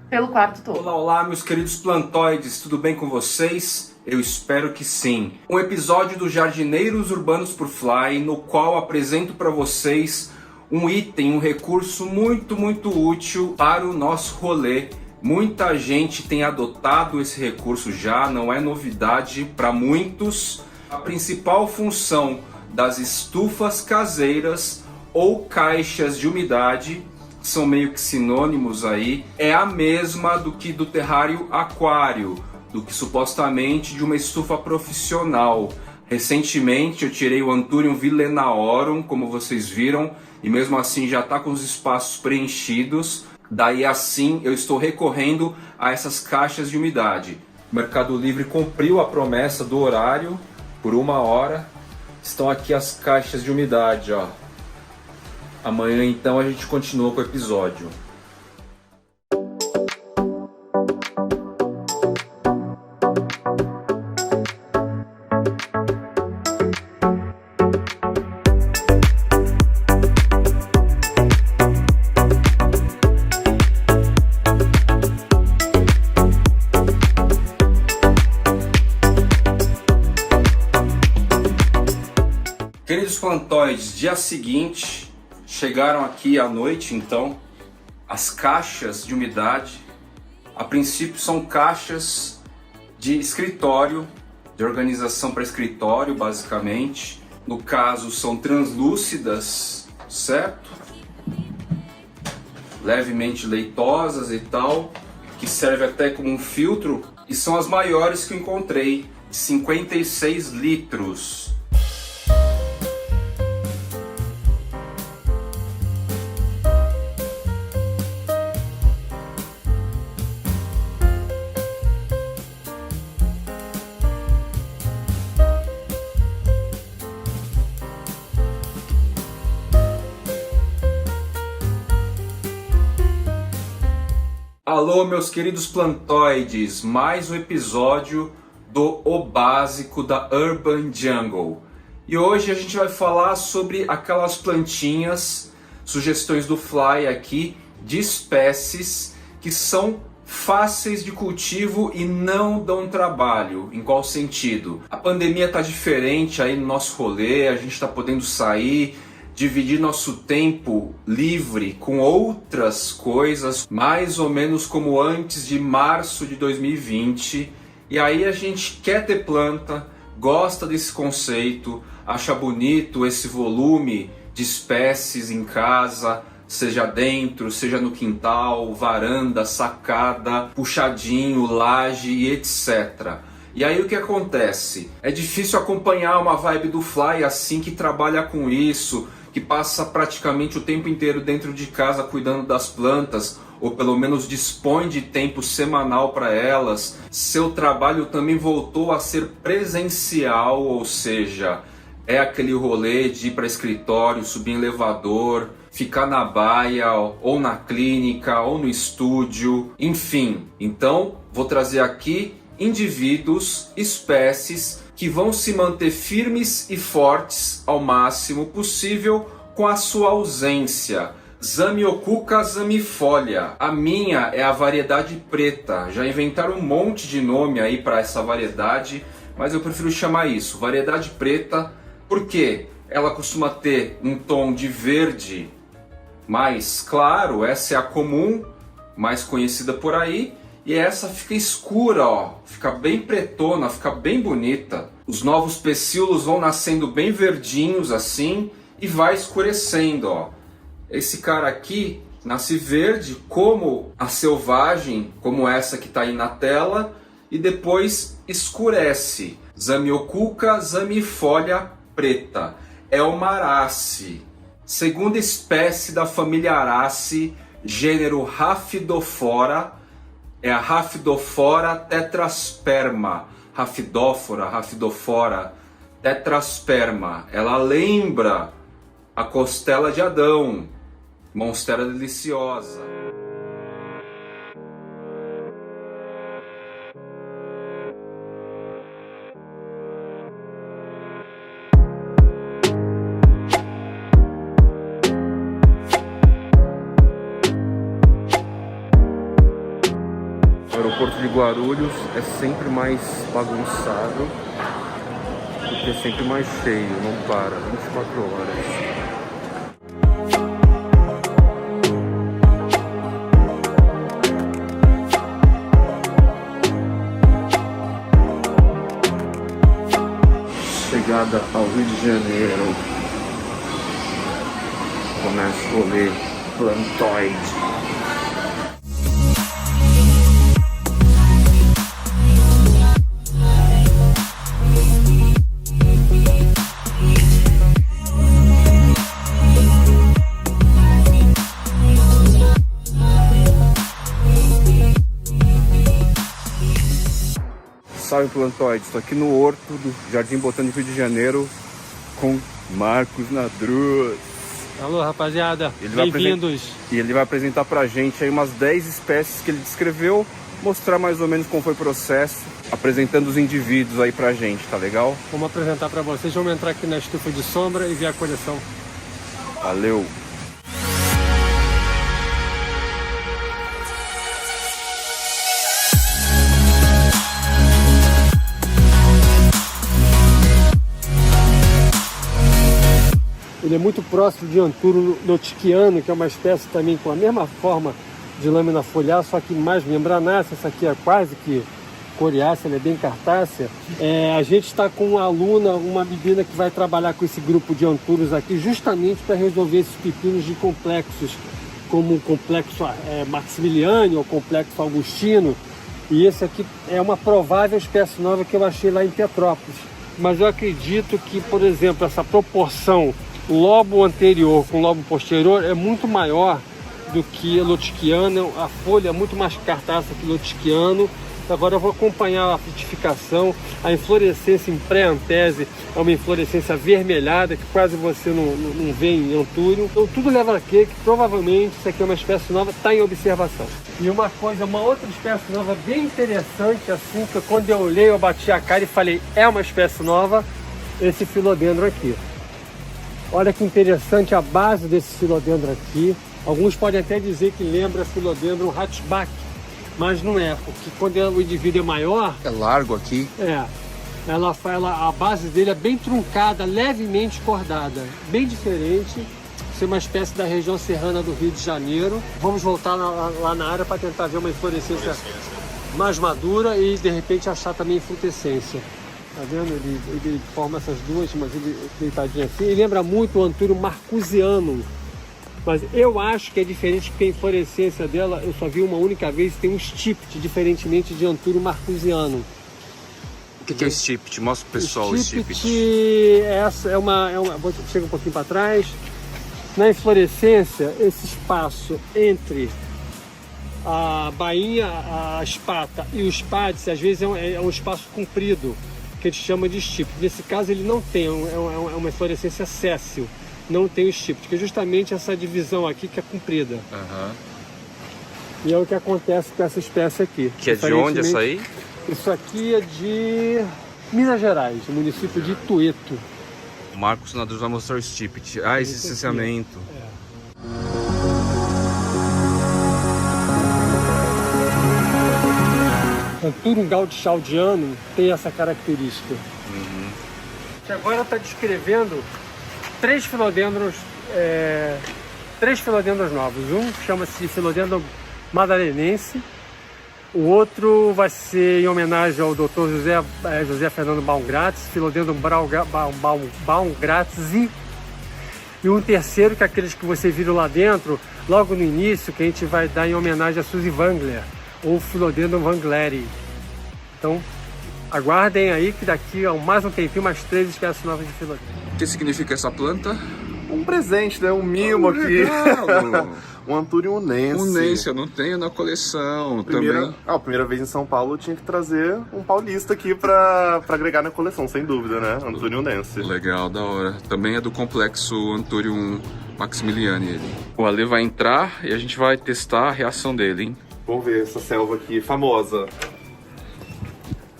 pelo quarto todo. Olá, olá, meus queridos plantoides, tudo bem com vocês? Eu espero que sim. Um episódio do Jardineiros Urbanos por Fly, no qual apresento para vocês um item, um recurso muito útil para o nosso rolê. Muita gente tem adotado esse recurso já, não é novidade para muitos. A principal função das estufas caseiras ou caixas de umidade, são meio que sinônimos aí, é a mesma do que do terrário aquário, do que supostamente de uma estufa profissional. Recentemente eu tirei o Anthurium villenaorum, como vocês viram, e mesmo assim já está com os espaços preenchidos. Daí assim eu estou recorrendo a essas caixas de umidade. O Mercado Livre cumpriu a promessa do horário por 1 hora. Estão aqui as caixas de umidade, ó. Amanhã então a gente continua com o episódio. Queridos plantoides, dia seguinte, chegaram aqui à noite então as caixas de umidade. A princípio são caixas de escritório, de organização para escritório basicamente. No caso são translúcidas, certo? Levemente leitosas e tal, que serve até como um filtro. E são as maiores que eu encontrei, de 56 litros. Alô, meus queridos plantoides, mais um episódio do O Básico da Urban Jungle. E hoje a gente vai falar sobre aquelas plantinhas, sugestões do Fly aqui, de espécies que são fáceis de cultivo e não dão trabalho. Em qual sentido? A pandemia tá diferente aí no nosso rolê, a gente tá podendo sair, dividir nosso tempo livre com outras coisas, mais ou menos como antes de março de 2020. E aí a gente quer ter planta, gosta desse conceito, acha bonito esse volume de espécies em casa, seja dentro, seja no quintal, varanda, sacada, puxadinho, laje e etc. E aí o que acontece? É difícil acompanhar uma vibe do Fly assim, que trabalha com isso, que passa praticamente o tempo inteiro dentro de casa cuidando das plantas, ou pelo menos dispõe de tempo semanal para elas. Seu trabalho também voltou a ser presencial, ou seja, é aquele rolê de ir para escritório, subir em elevador, ficar na baia, ou na clínica, ou no estúdio, enfim. Então, vou trazer aqui indivíduos, espécies que vão se manter firmes e fortes ao máximo possível com a sua ausência. Zamioculca zamifolia. A minha é a variedade preta. Já inventaram um monte de nome aí para essa variedade, mas eu prefiro chamar isso, variedade preta, porque ela costuma ter um tom de verde mais claro, essa é a comum, mais conhecida por aí, e essa fica escura, ó, fica bem pretona, fica bem bonita. Os novos pecíolos vão nascendo bem verdinhos assim e vai escurecendo, ó. Esse cara aqui nasce verde como a selvagem, como essa que está aí na tela, e depois escurece. Zamioculca zamifolia preta. É uma arace. Segunda espécie da família Arace, gênero Rhaphidophora, é a Rhaphidophora tetrasperma. Rhaphidophora tetrasperma. Ela lembra a costela de Adão, monstera deliciosa. O aeroporto de Guarulhos é sempre mais bagunçado, porque é sempre mais cheio, não para, 24 horas. Chegada ao Rio de Janeiro, começa o rolê plantoide. Salve plantoides, estou aqui no Horto do Jardim Botânico Rio de Janeiro com Marcos Nadruz. Alô rapaziada, bem-vindos. E ele vai apresentar pra gente aí umas 10 espécies que ele descreveu, mostrar mais ou menos como foi o processo, apresentando os indivíduos aí pra gente, tá legal? Vamos apresentar pra vocês, vamos entrar aqui na estufa de sombra e ver a coleção. Valeu! Ele é muito próximo de Anthuro notiquiano, que é uma espécie também com a mesma forma de lâmina foliar, só que mais membranácea. Essa aqui é quase que coriácea, ela é bem cartácea. A gente está com uma aluna, uma menina que vai trabalhar com esse grupo de Anthuros aqui justamente para resolver esses pepinos de complexos, como o complexo Maximiliano ou o complexo Augustino. E esse aqui é uma provável espécie nova que eu achei lá em Petrópolis. Mas eu acredito que, por exemplo, essa proporção lobo anterior com lobo posterior é muito maior do que lotiquiano. A folha é muito mais cartaça que lotiquiano Agora eu vou acompanhar a frutificação, a inflorescência em pré-antese, é uma inflorescência avermelhada que quase você não vê em Antúrio. Então tudo leva a crer que provavelmente isso aqui é uma espécie nova, está em observação. E uma outra espécie nova bem interessante, assim, que quando eu olhei, eu bati a cara e falei, é uma espécie nova, esse filodendron aqui. Olha que interessante a base desse filodendron aqui. Alguns podem até dizer que lembra filodendron hatchback, mas não é, porque quando o indivíduo é maior... É largo aqui. A base dele é bem truncada, levemente cordada, bem diferente. Isso é uma espécie da região serrana do Rio de Janeiro. Vamos voltar lá na área para tentar ver uma inflorescência mais madura e de repente achar também infrutescência. Tá vendo? Ele forma essas duas, mas ele deitadinho assim. Ele lembra muito o Anthurium marcusianum. Mas eu acho que é diferente porque a inflorescência dela, eu só vi uma única vez, tem um stipt, diferentemente de Anthurium marcusianum. O que é o stipt? Mostra pro pessoal o stipt. Chega um pouquinho para trás. Na inflorescência, esse espaço entre a bainha, a espata e o espádice, às vezes é um espaço comprido, que a gente chama de stipt. Nesse caso ele não tem, é uma inflorescência séssil. Não tem o stipt, que é justamente essa divisão aqui que é comprida. E é o que acontece com essa espécie aqui. Que é de onde essa aí? Isso aqui é de Minas Gerais, o município de Itueto. O Marcos Naduz vai mostrar o stipt. Esse licenciamento. Anthurium gaudischaldianum tem essa característica. Que agora está descrevendo três filodendros novos. Um chama-se Filodendron madalenense, o outro vai ser em homenagem ao Dr. José Fernando Baumgratz, Filodendron Baumgratz, e um terceiro, que é aqueles que você viram lá dentro, logo no início, que a gente vai dar em homenagem a Suzy Wangler, ou Philodendron wangleri. Então, aguardem aí que daqui a mais um tempinho, mais 3 espécies novas de Philodendron. O que significa essa planta? Um presente, né? Um mimo aqui. Um Anthurium unense. Unense, eu não tenho na coleção também. A primeira vez em São Paulo eu tinha que trazer um paulista aqui pra agregar na coleção, sem dúvida, né? Anthurium unense. Legal, da hora. Também é do complexo Anthurium maximiliani ele. O Ale vai entrar e a gente vai testar a reação dele, hein? Vamos ver essa selva aqui, famosa.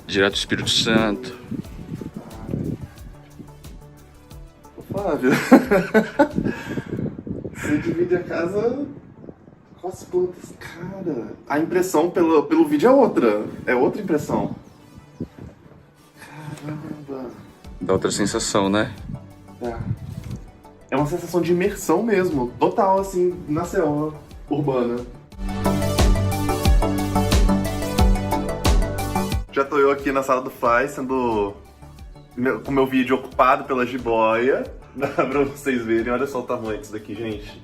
Direto do Espírito Santo. Flávio, você divide a casa com as plantas. Cara, a impressão pelo vídeo é outra impressão. Caramba. Dá outra sensação, né? É uma sensação de imersão mesmo, total, assim, na selva urbana. Já tô eu aqui na sala do Fly, com meu vídeo ocupado pela jiboia. Dá pra vocês verem, olha só o tamanho disso daqui, gente.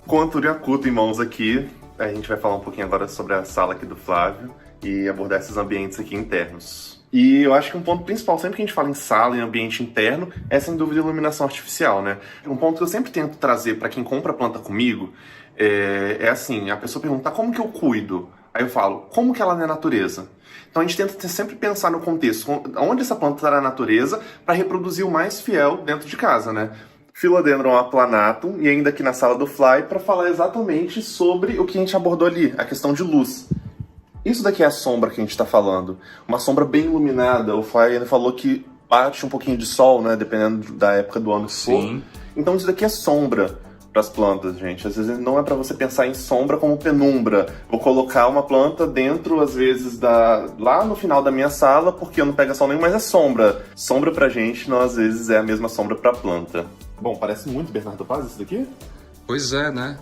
Com o Anthurium acuto em mãos aqui, a gente vai falar um pouquinho agora sobre a sala aqui do Flávio e abordar esses ambientes aqui internos. E eu acho que um ponto principal, sempre que a gente fala em sala, em ambiente interno, é sem dúvida a iluminação artificial, né? Um ponto que eu sempre tento trazer para quem compra planta comigo é assim, a pessoa pergunta, como que eu cuido? Aí eu falo, como que ela é na natureza? Então a gente tenta sempre pensar no contexto, onde essa planta está na natureza, para reproduzir o mais fiel dentro de casa, né? Philodendron applanatum, e ainda aqui na sala do Fly, para falar exatamente sobre o que a gente abordou ali, a questão de luz. Isso daqui é a sombra que a gente está falando, uma sombra bem iluminada. O Fly ainda falou que bate um pouquinho de sol, né, dependendo da época do ano que for. Então isso daqui é sombra para as plantas, gente. Às vezes não é para você pensar em sombra como penumbra. Vou colocar uma planta dentro, às vezes, lá no final da minha sala, porque eu não pego sol nenhum, mas é sombra. Sombra pra gente, não às vezes é a mesma sombra pra planta. Bom, parece muito Bernardo Paz isso daqui? Pois é, né?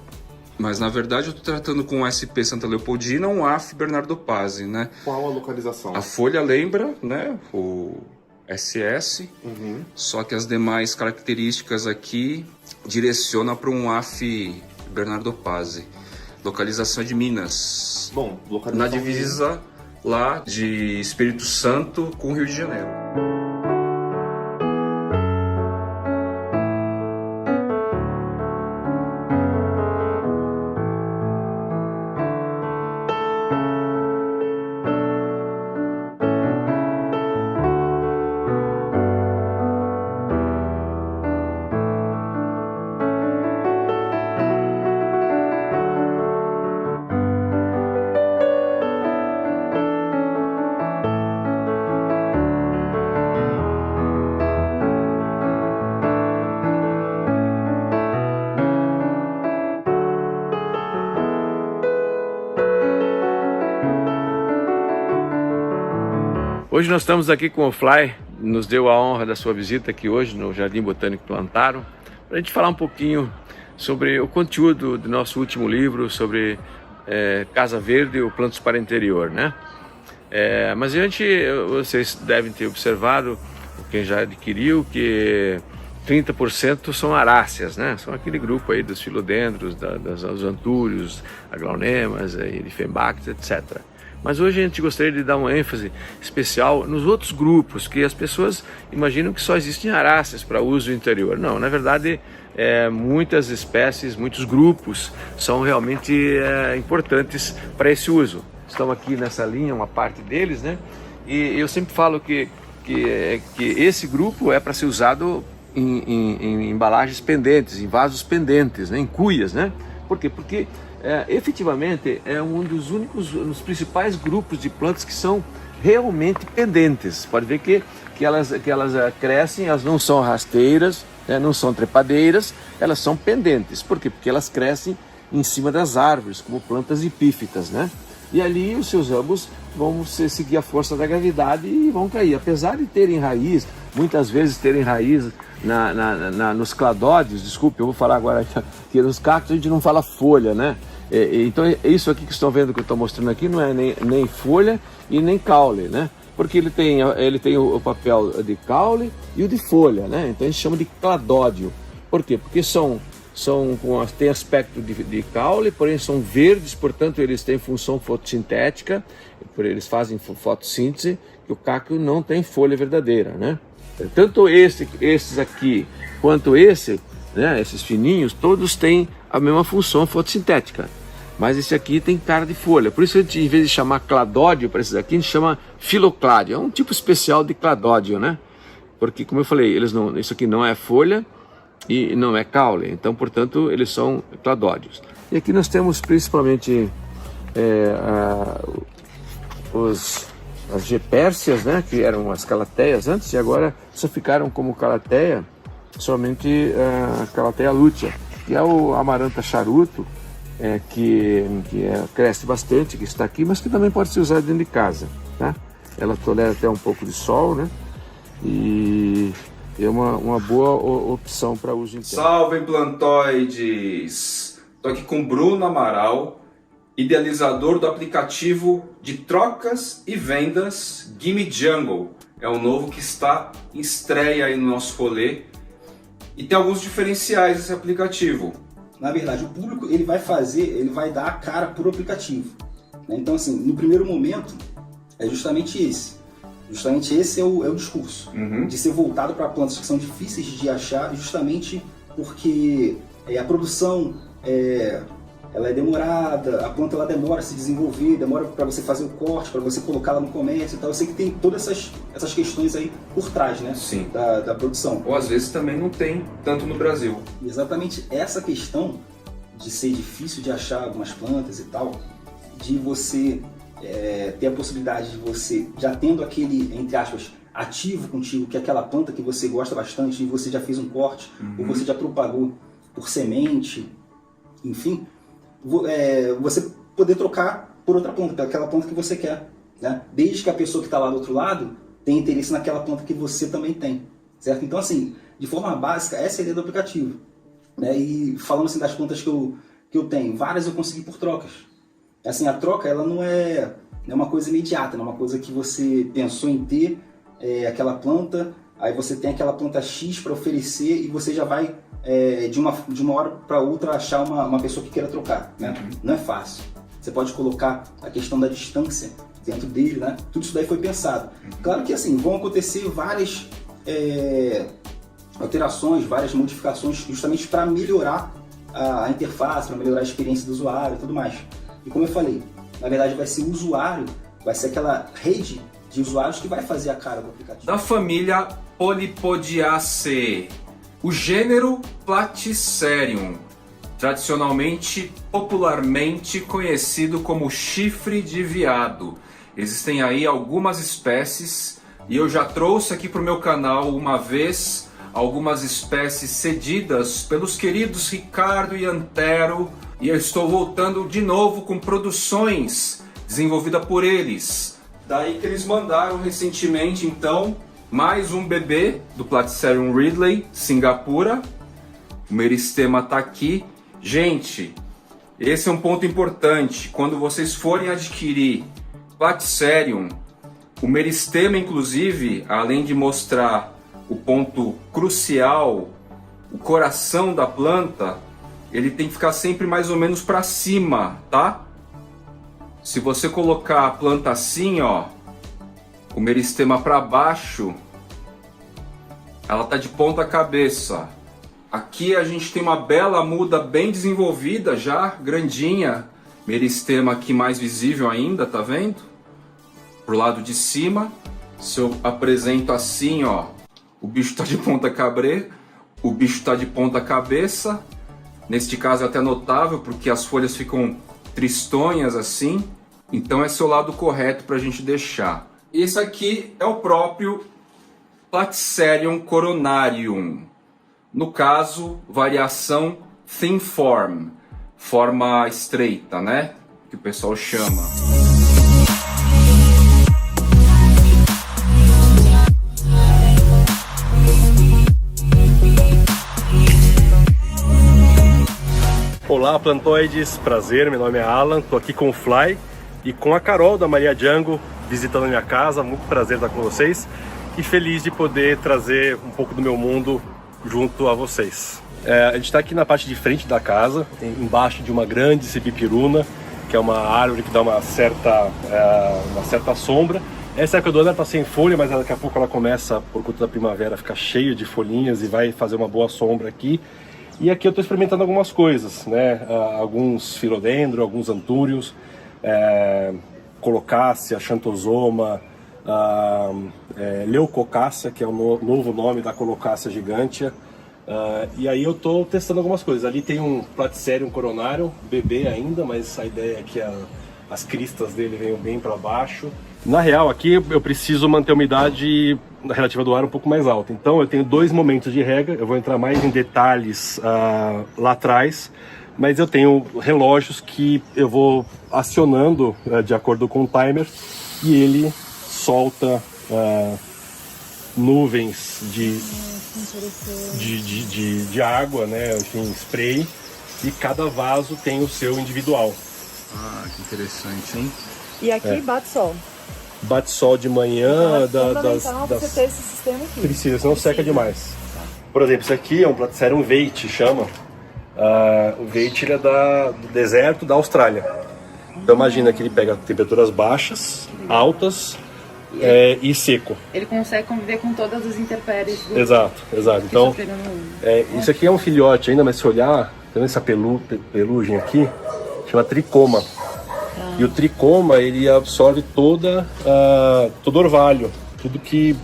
Mas na verdade eu tô tratando com o SP Santa Leopoldina, um AF Bernardo Paz, né? Qual a localização? A folha lembra, né? O SS, só que as demais características aqui direciona para um AF Bernardo Paz. Localização de Minas. Bom, localização na divisa lá de Espírito Santo com o Rio de Janeiro. Hoje nós estamos aqui com o Fly, nos deu a honra da sua visita aqui hoje no Jardim Botânico do Antaro, para a gente falar um pouquinho sobre o conteúdo do nosso último livro, sobre Casa Verde ou Plantas para o Interior, né? Mas vocês devem ter observado, quem já adquiriu, que 30% são aráceas, né? São aquele grupo aí dos filodendros, dos antúrios, aglaonemas, erifembactes, etc. Mas hoje a gente gostaria de dar uma ênfase especial nos outros grupos, que as pessoas imaginam que só existem aráceas para uso interior. Não, na verdade, muitas espécies, muitos grupos são realmente importantes para esse uso. Estão aqui nessa linha, uma parte deles, né? E eu sempre falo que esse grupo é para ser usado em embalagens pendentes, em vasos pendentes, né? Em cuias, né? Por quê? Porque efetivamente é um dos principais grupos de plantas que são realmente pendentes. Pode ver que elas crescem, elas não são rasteiras, né? Não são trepadeiras, elas são pendentes. Por quê? Porque elas crescem em cima das árvores, como plantas epífitas, né? E ali os seus ramos vão seguir a força da gravidade e vão cair. Apesar de terem raiz, muitas vezes terem raiz nos cladódios, desculpe, eu vou falar agora que nos cactos a gente não fala folha, né? Então isso aqui que estão vendo que eu estou mostrando aqui não é nem folha e nem caule, né? Porque ele tem o papel de caule e o de folha, né? Então a gente chama de cladódio. Por quê? Porque têm aspecto de caule, porém são verdes, portanto eles têm função fotossintética, eles fazem fotossíntese, que o cacto não tem folha verdadeira, né? Tanto esses aqui quanto né, esses fininhos, todos têm a mesma função fotossintética, mas esse aqui tem cara de folha. Por isso a gente, em vez de chamar cladódio para esses aqui, a gente chama filocládio. É um tipo especial de cladódio, né? Porque, como eu falei, isso aqui não é folha e não é caule, então, portanto, eles são cladódios. E aqui nós temos principalmente as gepérsias, né, que eram as calateias antes, e agora só ficaram como calateia somente a calateia lútea, que é o amaranta charuto, que cresce bastante, que está aqui, mas que também pode ser usado dentro de casa, tá? Ela tolera até um pouco de sol, né? E é uma boa opção para uso interno. Salve, plantoides! Estou aqui com Bruno Amaral, idealizador do aplicativo de trocas e vendas Gimme Jungle. É o novo que está em estreia aí no nosso rolê. E tem alguns diferenciais esse aplicativo. Na verdade, o público ele vai dar a cara pro aplicativo, né? Então, assim, no primeiro momento, é justamente esse. Justamente esse é o discurso, de ser voltado para plantas que são difíceis de achar, justamente porque a produção ela é demorada, a planta ela demora a se desenvolver, demora para você fazer o corte, para você colocá-la no comércio e tal. Eu sei que tem todas essas questões aí por trás, né? Sim. Da produção. Ou às vezes também não tem tanto no Brasil. Exatamente essa questão de ser difícil de achar algumas plantas e tal, de você ter a possibilidade de você, já tendo aquele, entre aspas, ativo contigo, que é aquela planta que você gosta bastante e você já fez um corte, ou você já propagou por semente, enfim, você poder trocar por outra planta, aquela planta que você quer, né? Desde que a pessoa que está lá do outro lado tenha interesse naquela planta que você também tem, certo? Então, assim, de forma básica, essa é a ideia do aplicativo, né? E falando assim das plantas que eu tenho, várias eu consegui por trocas. Assim, a troca ela não é uma coisa imediata, não é uma coisa que você pensou em ter aquela planta, aí você tem aquela planta X para oferecer e você já vai de uma hora para outra achar uma pessoa que queira trocar, né? Não é fácil. Você pode colocar a questão da distância dentro dele, né? Tudo isso daí foi pensado. Claro que assim, vão acontecer várias alterações, várias modificações justamente para melhorar a interface, para melhorar a experiência do usuário e tudo mais. E como eu falei, na verdade vai ser o usuário, vai ser aquela rede de usuários que vai fazer a cara do aplicativo. Da família Polypodiaceae, o gênero Platycerium, tradicionalmente, popularmente conhecido como chifre de veado. Existem aí algumas espécies e eu já trouxe aqui para o meu canal uma vez algumas espécies cedidas pelos queridos Ricardo e Antero, e eu estou voltando de novo com produções desenvolvidas por eles. Daí que eles mandaram recentemente, então, mais um bebê do Platycerium ridley, Singapura. O meristema tá aqui. Gente, esse é um ponto importante. Quando vocês forem adquirir Platycerium, o meristema, inclusive, além de mostrar o ponto crucial, o coração da planta, ele tem que ficar sempre mais ou menos para cima, tá? Se você colocar a planta assim, ó, o meristema para baixo, ela tá de ponta cabeça. Aqui a gente tem uma bela muda bem desenvolvida já, grandinha. Meristema aqui mais visível ainda, tá vendo? Pro lado de cima. Se eu apresento assim, ó, o bicho tá de ponta cabeça, o bicho tá de ponta cabeça. Neste caso é até notável porque as folhas ficam tristonhas assim. Então esse é o lado correto para a gente deixar. Esse aqui é o próprio Platycerium coronarium. No caso, variação thin form, forma estreita, né? Que o pessoal chama. Olá, plantoides, prazer, meu nome é Alan, tô aqui com o Fly e com a Carol da Maria Django visitando a minha casa, muito prazer estar com vocês e feliz de poder trazer um pouco do meu mundo junto a vocês. A gente está aqui na parte de frente da casa, embaixo de uma grande cibipiruna, que é uma árvore que dá uma certa sombra. Essa época do ano ela está sem folha, mas daqui a pouco ela começa, por conta da primavera, a ficar cheia de folhinhas e vai fazer uma boa sombra aqui. E aqui eu estou experimentando algumas coisas, né? Alguns filodendro, alguns antúrios, colocácea, xantosoma, leucocácea, que é o novo nome da colocácea gigantea. E aí eu estou testando algumas coisas. Ali tem um Platycerium coronarium, bebê ainda, mas a ideia é que as cristas dele venham bem para baixo. Na real, aqui eu preciso manter a umidade relativa do ar um pouco mais alta. Então eu tenho 2 momentos de rega, eu vou entrar mais em detalhes lá atrás, mas eu tenho relógios que eu vou acionando de acordo com o timer e ele solta nuvens de água, né? Enfim, spray, e cada vaso tem o seu individual. Ah, que interessante, hein? E aqui bate sol. Bate sol de manhã, você ter esse sistema aqui. Precisa, senão seca demais. Por exemplo, esse aqui é um Platycerium veitch, chama. O veitch ele é do deserto da Austrália. Então imagina que ele pega temperaturas baixas, altas e seco. Ele consegue conviver com todas as intempéries do... Exato. Então, isso aqui é um filhote ainda, mas se olhar, tá vendo essa pelugem aqui? Chama tricoma. E o tricoma, ele absorve todo orvalho, tudo que...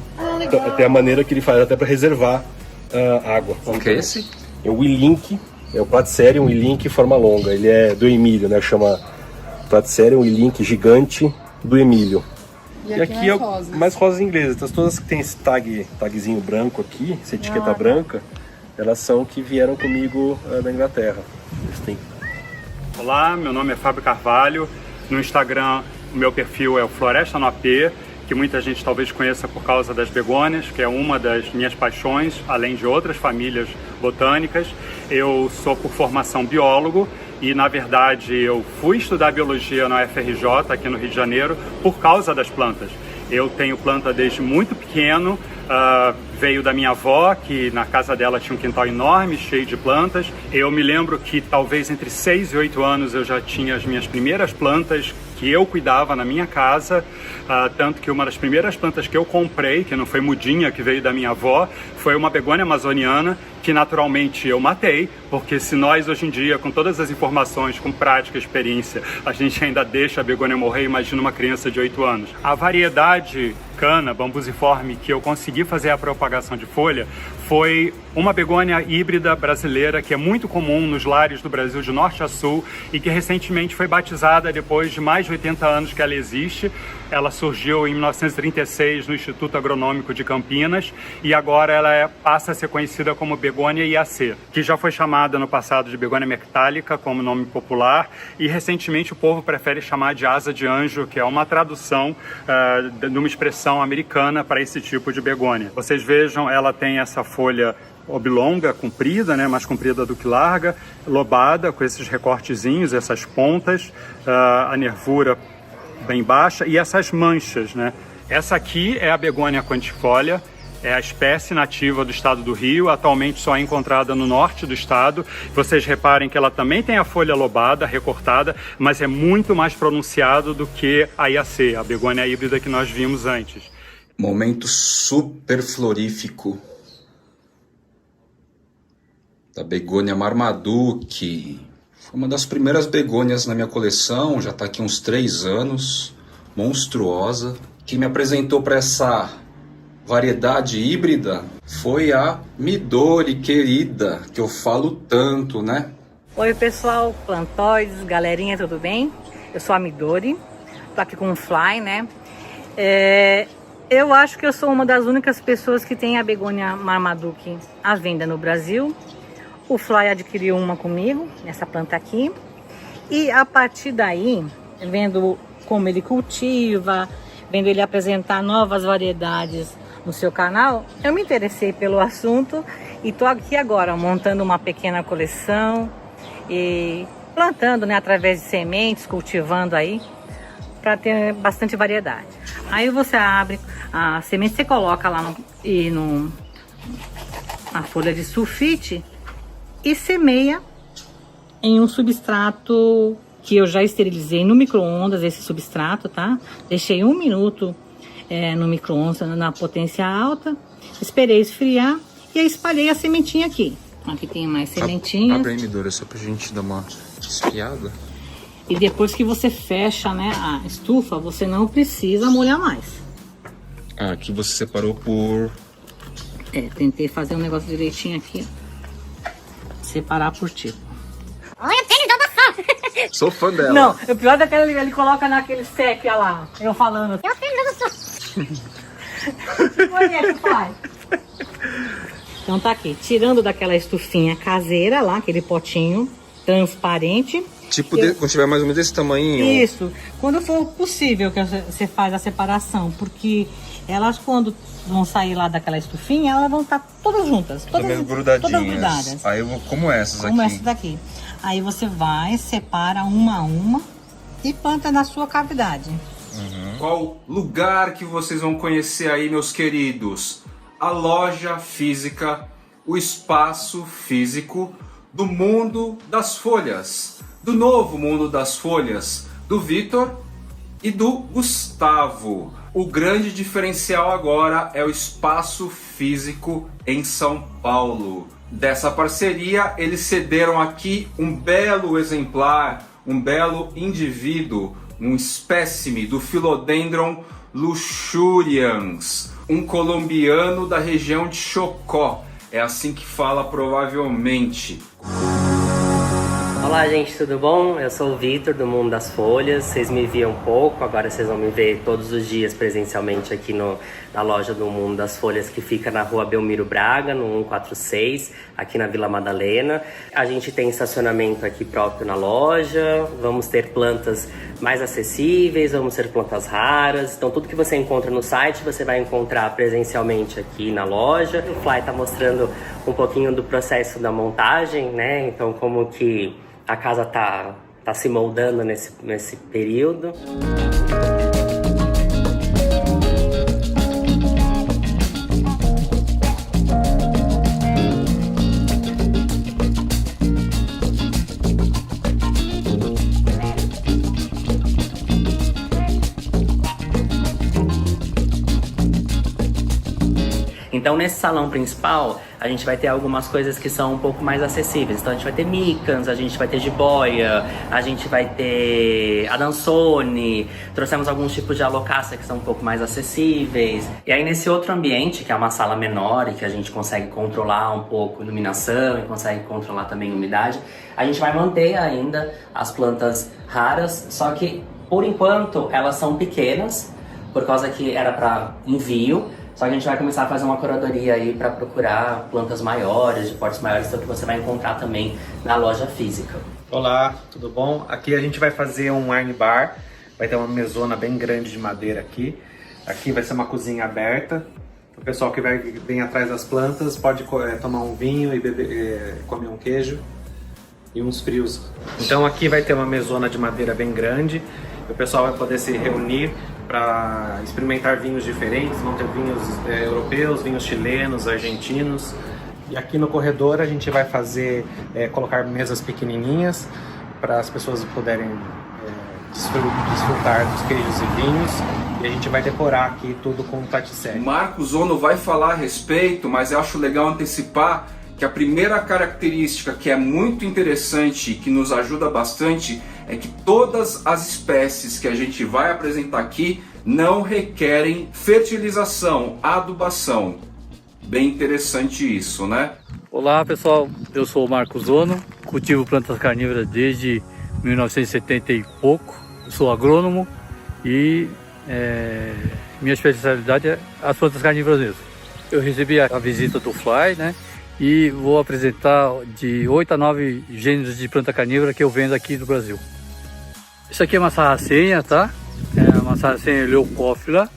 até a maneira que ele faz, até para reservar água. Qual que é esse? É o Willink, é o Platycerium Willink forma longa. Ele é do Emílio, né? Chama Platycerium Willink gigante do Emílio. E aqui é mais rosas inglesas. Então, todas que tem esse tagzinho branco aqui, essa etiqueta branca, elas são que vieram comigo da Inglaterra. Olá, meu nome é Fábio Carvalho. No Instagram, o meu perfil é o Floresta no AP, que muita gente talvez conheça por causa das begônias, que é uma das minhas paixões, além de outras famílias botânicas. Eu sou por formação biólogo e, na verdade, eu fui estudar biologia na UFRJ, aqui no Rio de Janeiro, por causa das plantas. Eu tenho planta desde muito pequeno, veio da minha avó, que na casa dela tinha um quintal enorme, cheio de plantas. Eu me lembro que talvez entre 6 e 8 anos eu já tinha as minhas primeiras plantas que eu cuidava na minha casa, tanto que uma das primeiras plantas que eu comprei, que não foi mudinha, que veio da minha avó, foi uma begônia amazoniana, que naturalmente eu matei, porque se nós hoje em dia, com todas as informações, com prática, experiência, a gente ainda deixa a begônia morrer, imagina uma criança de 8 anos. A variedade cana, bambusiforme, que eu consegui fazer a propagação de folha, foi uma begônia híbrida brasileira que é muito comum nos lares do Brasil de norte a sul e que recentemente foi batizada depois de mais de 80 anos que ela existe. Ela surgiu em 1936 no Instituto Agronômico de Campinas e agora ela passa a ser conhecida como begônia IAC, que já foi chamada no passado de begônia mertálica como nome popular, e recentemente o povo prefere chamar de asa de anjo, que é uma tradução de uma expressão americana para esse tipo de begônia. Vocês vejam, ela tem essa folha oblonga, comprida, né, mais comprida do que larga, lobada, com esses recortezinhos, essas pontas, a nervura bem baixa e essas manchas, né? Essa aqui é a begônia quantifolia, é a espécie nativa do estado do Rio, atualmente só é encontrada no norte do estado. Vocês reparem que ela também tem a folha lobada, recortada, mas é muito mais pronunciado do que a IAC, a begônia híbrida que nós vimos antes. Momento super florífico da begônia Marmaduke. Foi uma das primeiras begônias na minha coleção, já está aqui uns 3 anos, monstruosa. Quem me apresentou para essa variedade híbrida foi a Midori querida, que eu falo tanto, né? Oi pessoal, plantóides, galerinha, tudo bem? Eu sou a Midori, tô aqui com o Fly, né? Eu acho que eu sou uma das únicas pessoas que tem a begônia Marmaduke à venda no Brasil. O Fly adquiriu uma comigo, essa planta aqui. E a partir daí, vendo como ele cultiva, vendo ele apresentar novas variedades no seu canal, eu me interessei pelo assunto e tô aqui agora montando uma pequena coleção e plantando, né, através de sementes, cultivando aí, para ter bastante variedade. Aí você abre a semente, você coloca lá na folha de sulfite e semeia em um substrato que eu já esterilizei no micro-ondas, esse substrato, tá? Deixei 1 minuto no micro-ondas na potência alta, esperei esfriar e aí espalhei a sementinha aqui. Aqui tem mais sementinhas. Abre aí, Midori, só pra gente dar uma esfriada. E depois que você fecha, né, a estufa, você não precisa molhar mais. Aqui você separou por... Tentei fazer um negócio direitinho aqui, ó. Separar por tipo. Olha o tênis da Bassol. Sou fã dela. Não, o pior é que ele coloca naquele sépia lá, eu falando. É o tênis da Bassol. Que bonito, pai. Então tá aqui, tirando daquela estufinha caseira lá, aquele potinho transparente. Tipo, quando tiver mais ou menos desse tamanho. Isso, quando for possível que você faz a separação, porque elas quando vão sair lá daquela estufinha, elas vão estar todas juntas. Todas grudadinhas. Todas grudadas. Aí eu vou, como essas aqui. Como essas daqui. Aí você vai, separa uma a uma e planta na sua cavidade. Qual lugar que vocês vão conhecer aí, meus queridos? A loja física, o espaço físico do mundo das folhas, do novo mundo das folhas, do Vitor e do Gustavo. O grande diferencial agora é o espaço físico em São Paulo. Dessa parceria, eles cederam aqui um belo exemplar, um belo indivíduo, um espécime do Philodendron luxurians, um colombiano da região de Chocó. É assim que fala provavelmente. Olá gente, tudo bom? Eu sou o Vitor do Mundo das Folhas. Vocês me viam pouco, agora vocês vão me ver todos os dias presencialmente aqui na loja do Mundo das Folhas, que fica na rua Belmiro Braga, no 146, aqui na Vila Madalena. A gente tem estacionamento aqui próprio na loja, vamos ter plantas mais acessíveis, vamos ter plantas raras. Então tudo que você encontra no site você vai encontrar presencialmente aqui na loja. O Fly tá mostrando um pouquinho do processo da montagem, né? Então como que a casa tá se moldando nesse período. Então nesse salão principal a gente vai ter algumas coisas que são um pouco mais acessíveis. Então a gente vai ter micans, a gente vai ter jiboia, a gente vai ter adansone, trouxemos alguns tipos de alocácia que são um pouco mais acessíveis. E aí nesse outro ambiente, que é uma sala menor e que a gente consegue controlar um pouco a iluminação e consegue controlar também a umidade, a gente vai manter ainda as plantas raras, só que por enquanto elas são pequenas, por causa que era para envio, só que a gente vai começar a fazer uma curadoria aí para procurar plantas maiores, de portes maiores, então que você vai encontrar também na loja física. Olá, tudo bom? Aqui a gente vai fazer um wine bar, vai ter uma mesona bem grande de madeira aqui. Aqui vai ser uma cozinha aberta. O pessoal que vem atrás das plantas pode tomar um vinho e comer um queijo e uns frios. Então aqui vai ter uma mesona de madeira bem grande. O pessoal vai poder se reunir para experimentar vinhos diferentes. Vão ter vinhos europeus, vinhos chilenos, argentinos. E aqui no corredor a gente vai colocar mesas pequenininhas para as pessoas poderem desfrutar dos queijos e vinhos. E a gente vai decorar aqui tudo com tatisserie. Marcos Ono vai falar a respeito, mas eu acho legal antecipar que a primeira característica que é muito interessante e que nos ajuda bastante é que todas as espécies que a gente vai apresentar aqui não requerem fertilização, adubação. Bem interessante isso, né? Olá pessoal, eu sou o Marcos Ono, cultivo plantas carnívoras desde 1970 e pouco. Eu sou agrônomo e minha especialidade é as plantas carnívoras mesmo. Eu recebi a visita do Fly, né? E vou apresentar de 8 a 9 gêneros de planta carnívora que eu vendo aqui no Brasil. Isso aqui é uma sarracenha, tá? É uma sarracenha leucófila,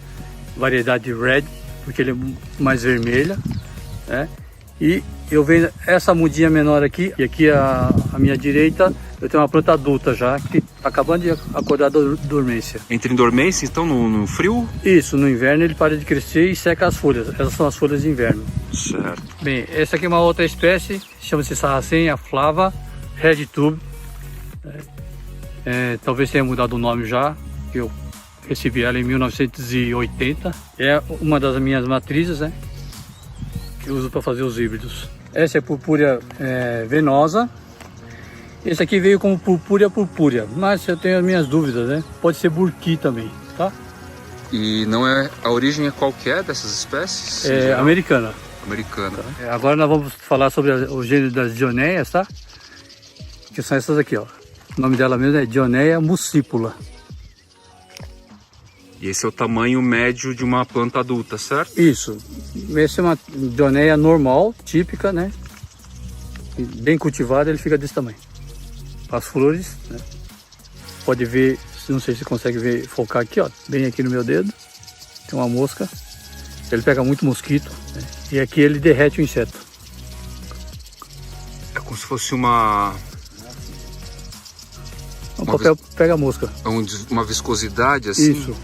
variedade red, porque ele é mais vermelha, né? E eu vendo essa mudinha menor aqui, e aqui à minha direita eu tenho uma planta adulta já, que está acabando de acordar da dormência. Entra em dormência então no frio? Isso, no inverno ele para de crescer e seca as folhas. Essas são as folhas de inverno. Certo. Bem, essa aqui é uma outra espécie, chama-se sarracenha flava red tube. Talvez tenha mudado o nome já, que eu recebi ela em 1980. É uma das minhas matrizes, né? Que eu uso para fazer os híbridos. Essa é purpúrea venosa. Esse aqui veio como purpúrea, mas eu tenho as minhas dúvidas, né? Pode ser burqui também, tá? E não é a origem é qualquer dessas espécies? É americana. Americana. Agora nós vamos falar sobre o gênero das dioneias, tá? Que são essas aqui, ó. O nome dela mesmo é Dioneia muscipula. E esse é o tamanho médio de uma planta adulta, certo? Isso. Essa é uma dioneia normal, típica, né? E bem cultivada, ele fica desse tamanho. As flores, né? Pode ver, não sei se consegue ver, focar aqui, ó, bem aqui no meu dedo. Tem uma mosca. Ele pega muito mosquito, né? E aqui ele derrete o inseto. É como se fosse uma... O papel pega mosca. Uma viscosidade assim? Isso.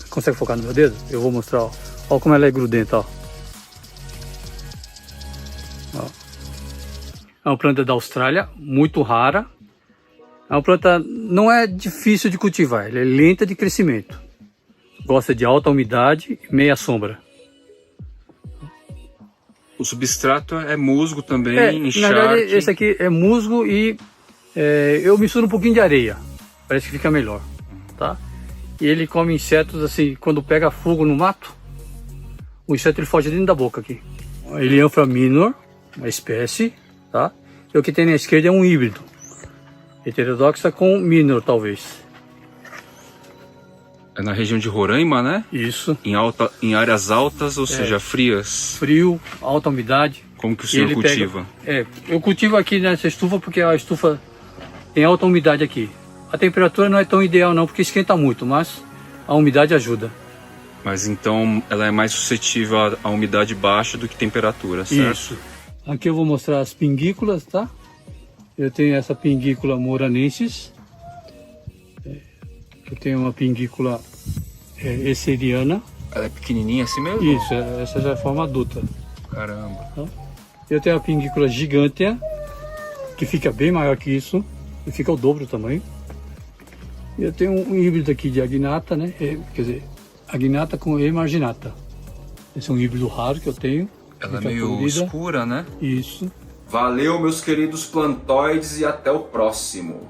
Consegue focar no meu dedo? Eu vou mostrar, ó. Olha como ela é grudenta, ó. É uma planta da Austrália, muito rara. É uma planta, não é difícil de cultivar, ela é lenta de crescimento. Gosta de alta umidade e meia sombra. O substrato é musgo também, encharque. Na verdade, esse aqui é musgo e eu misturo um pouquinho de areia. Parece que fica melhor, tá? E ele come insetos assim, quando pega fogo no mato, o inseto ele foge dentro da boca aqui. Elianthra minor, uma espécie, tá? E o que tem na esquerda é um híbrido. Heterodoxa com minor, talvez. É na região de Roraima, né? Isso. Em áreas altas, ou seja, frias. Frio, alta umidade. Como que o senhor cultiva? Eu cultivo aqui nessa estufa porque a estufa tem alta umidade aqui. A temperatura não é tão ideal não, porque esquenta muito, mas a umidade ajuda. Mas então ela é mais suscetível à umidade baixa do que temperatura, certo? Isso. Aqui eu vou mostrar as pinguículas, tá? Eu tenho essa pinguícula moranensis. Eu tenho uma pinguícula esseriana. Ela é pequenininha assim mesmo? Isso, essa já é forma adulta. Caramba. Tá? Eu tenho a pinguícula gigantea, que fica bem maior que isso. E fica o dobro do tamanho. E eu tenho um híbrido aqui de agnata, né? Quer dizer, agnata com emarginata. Esse é um híbrido raro que eu tenho. Ela é meio escura, né? Isso. Valeu, meus queridos plantoides, e até o próximo.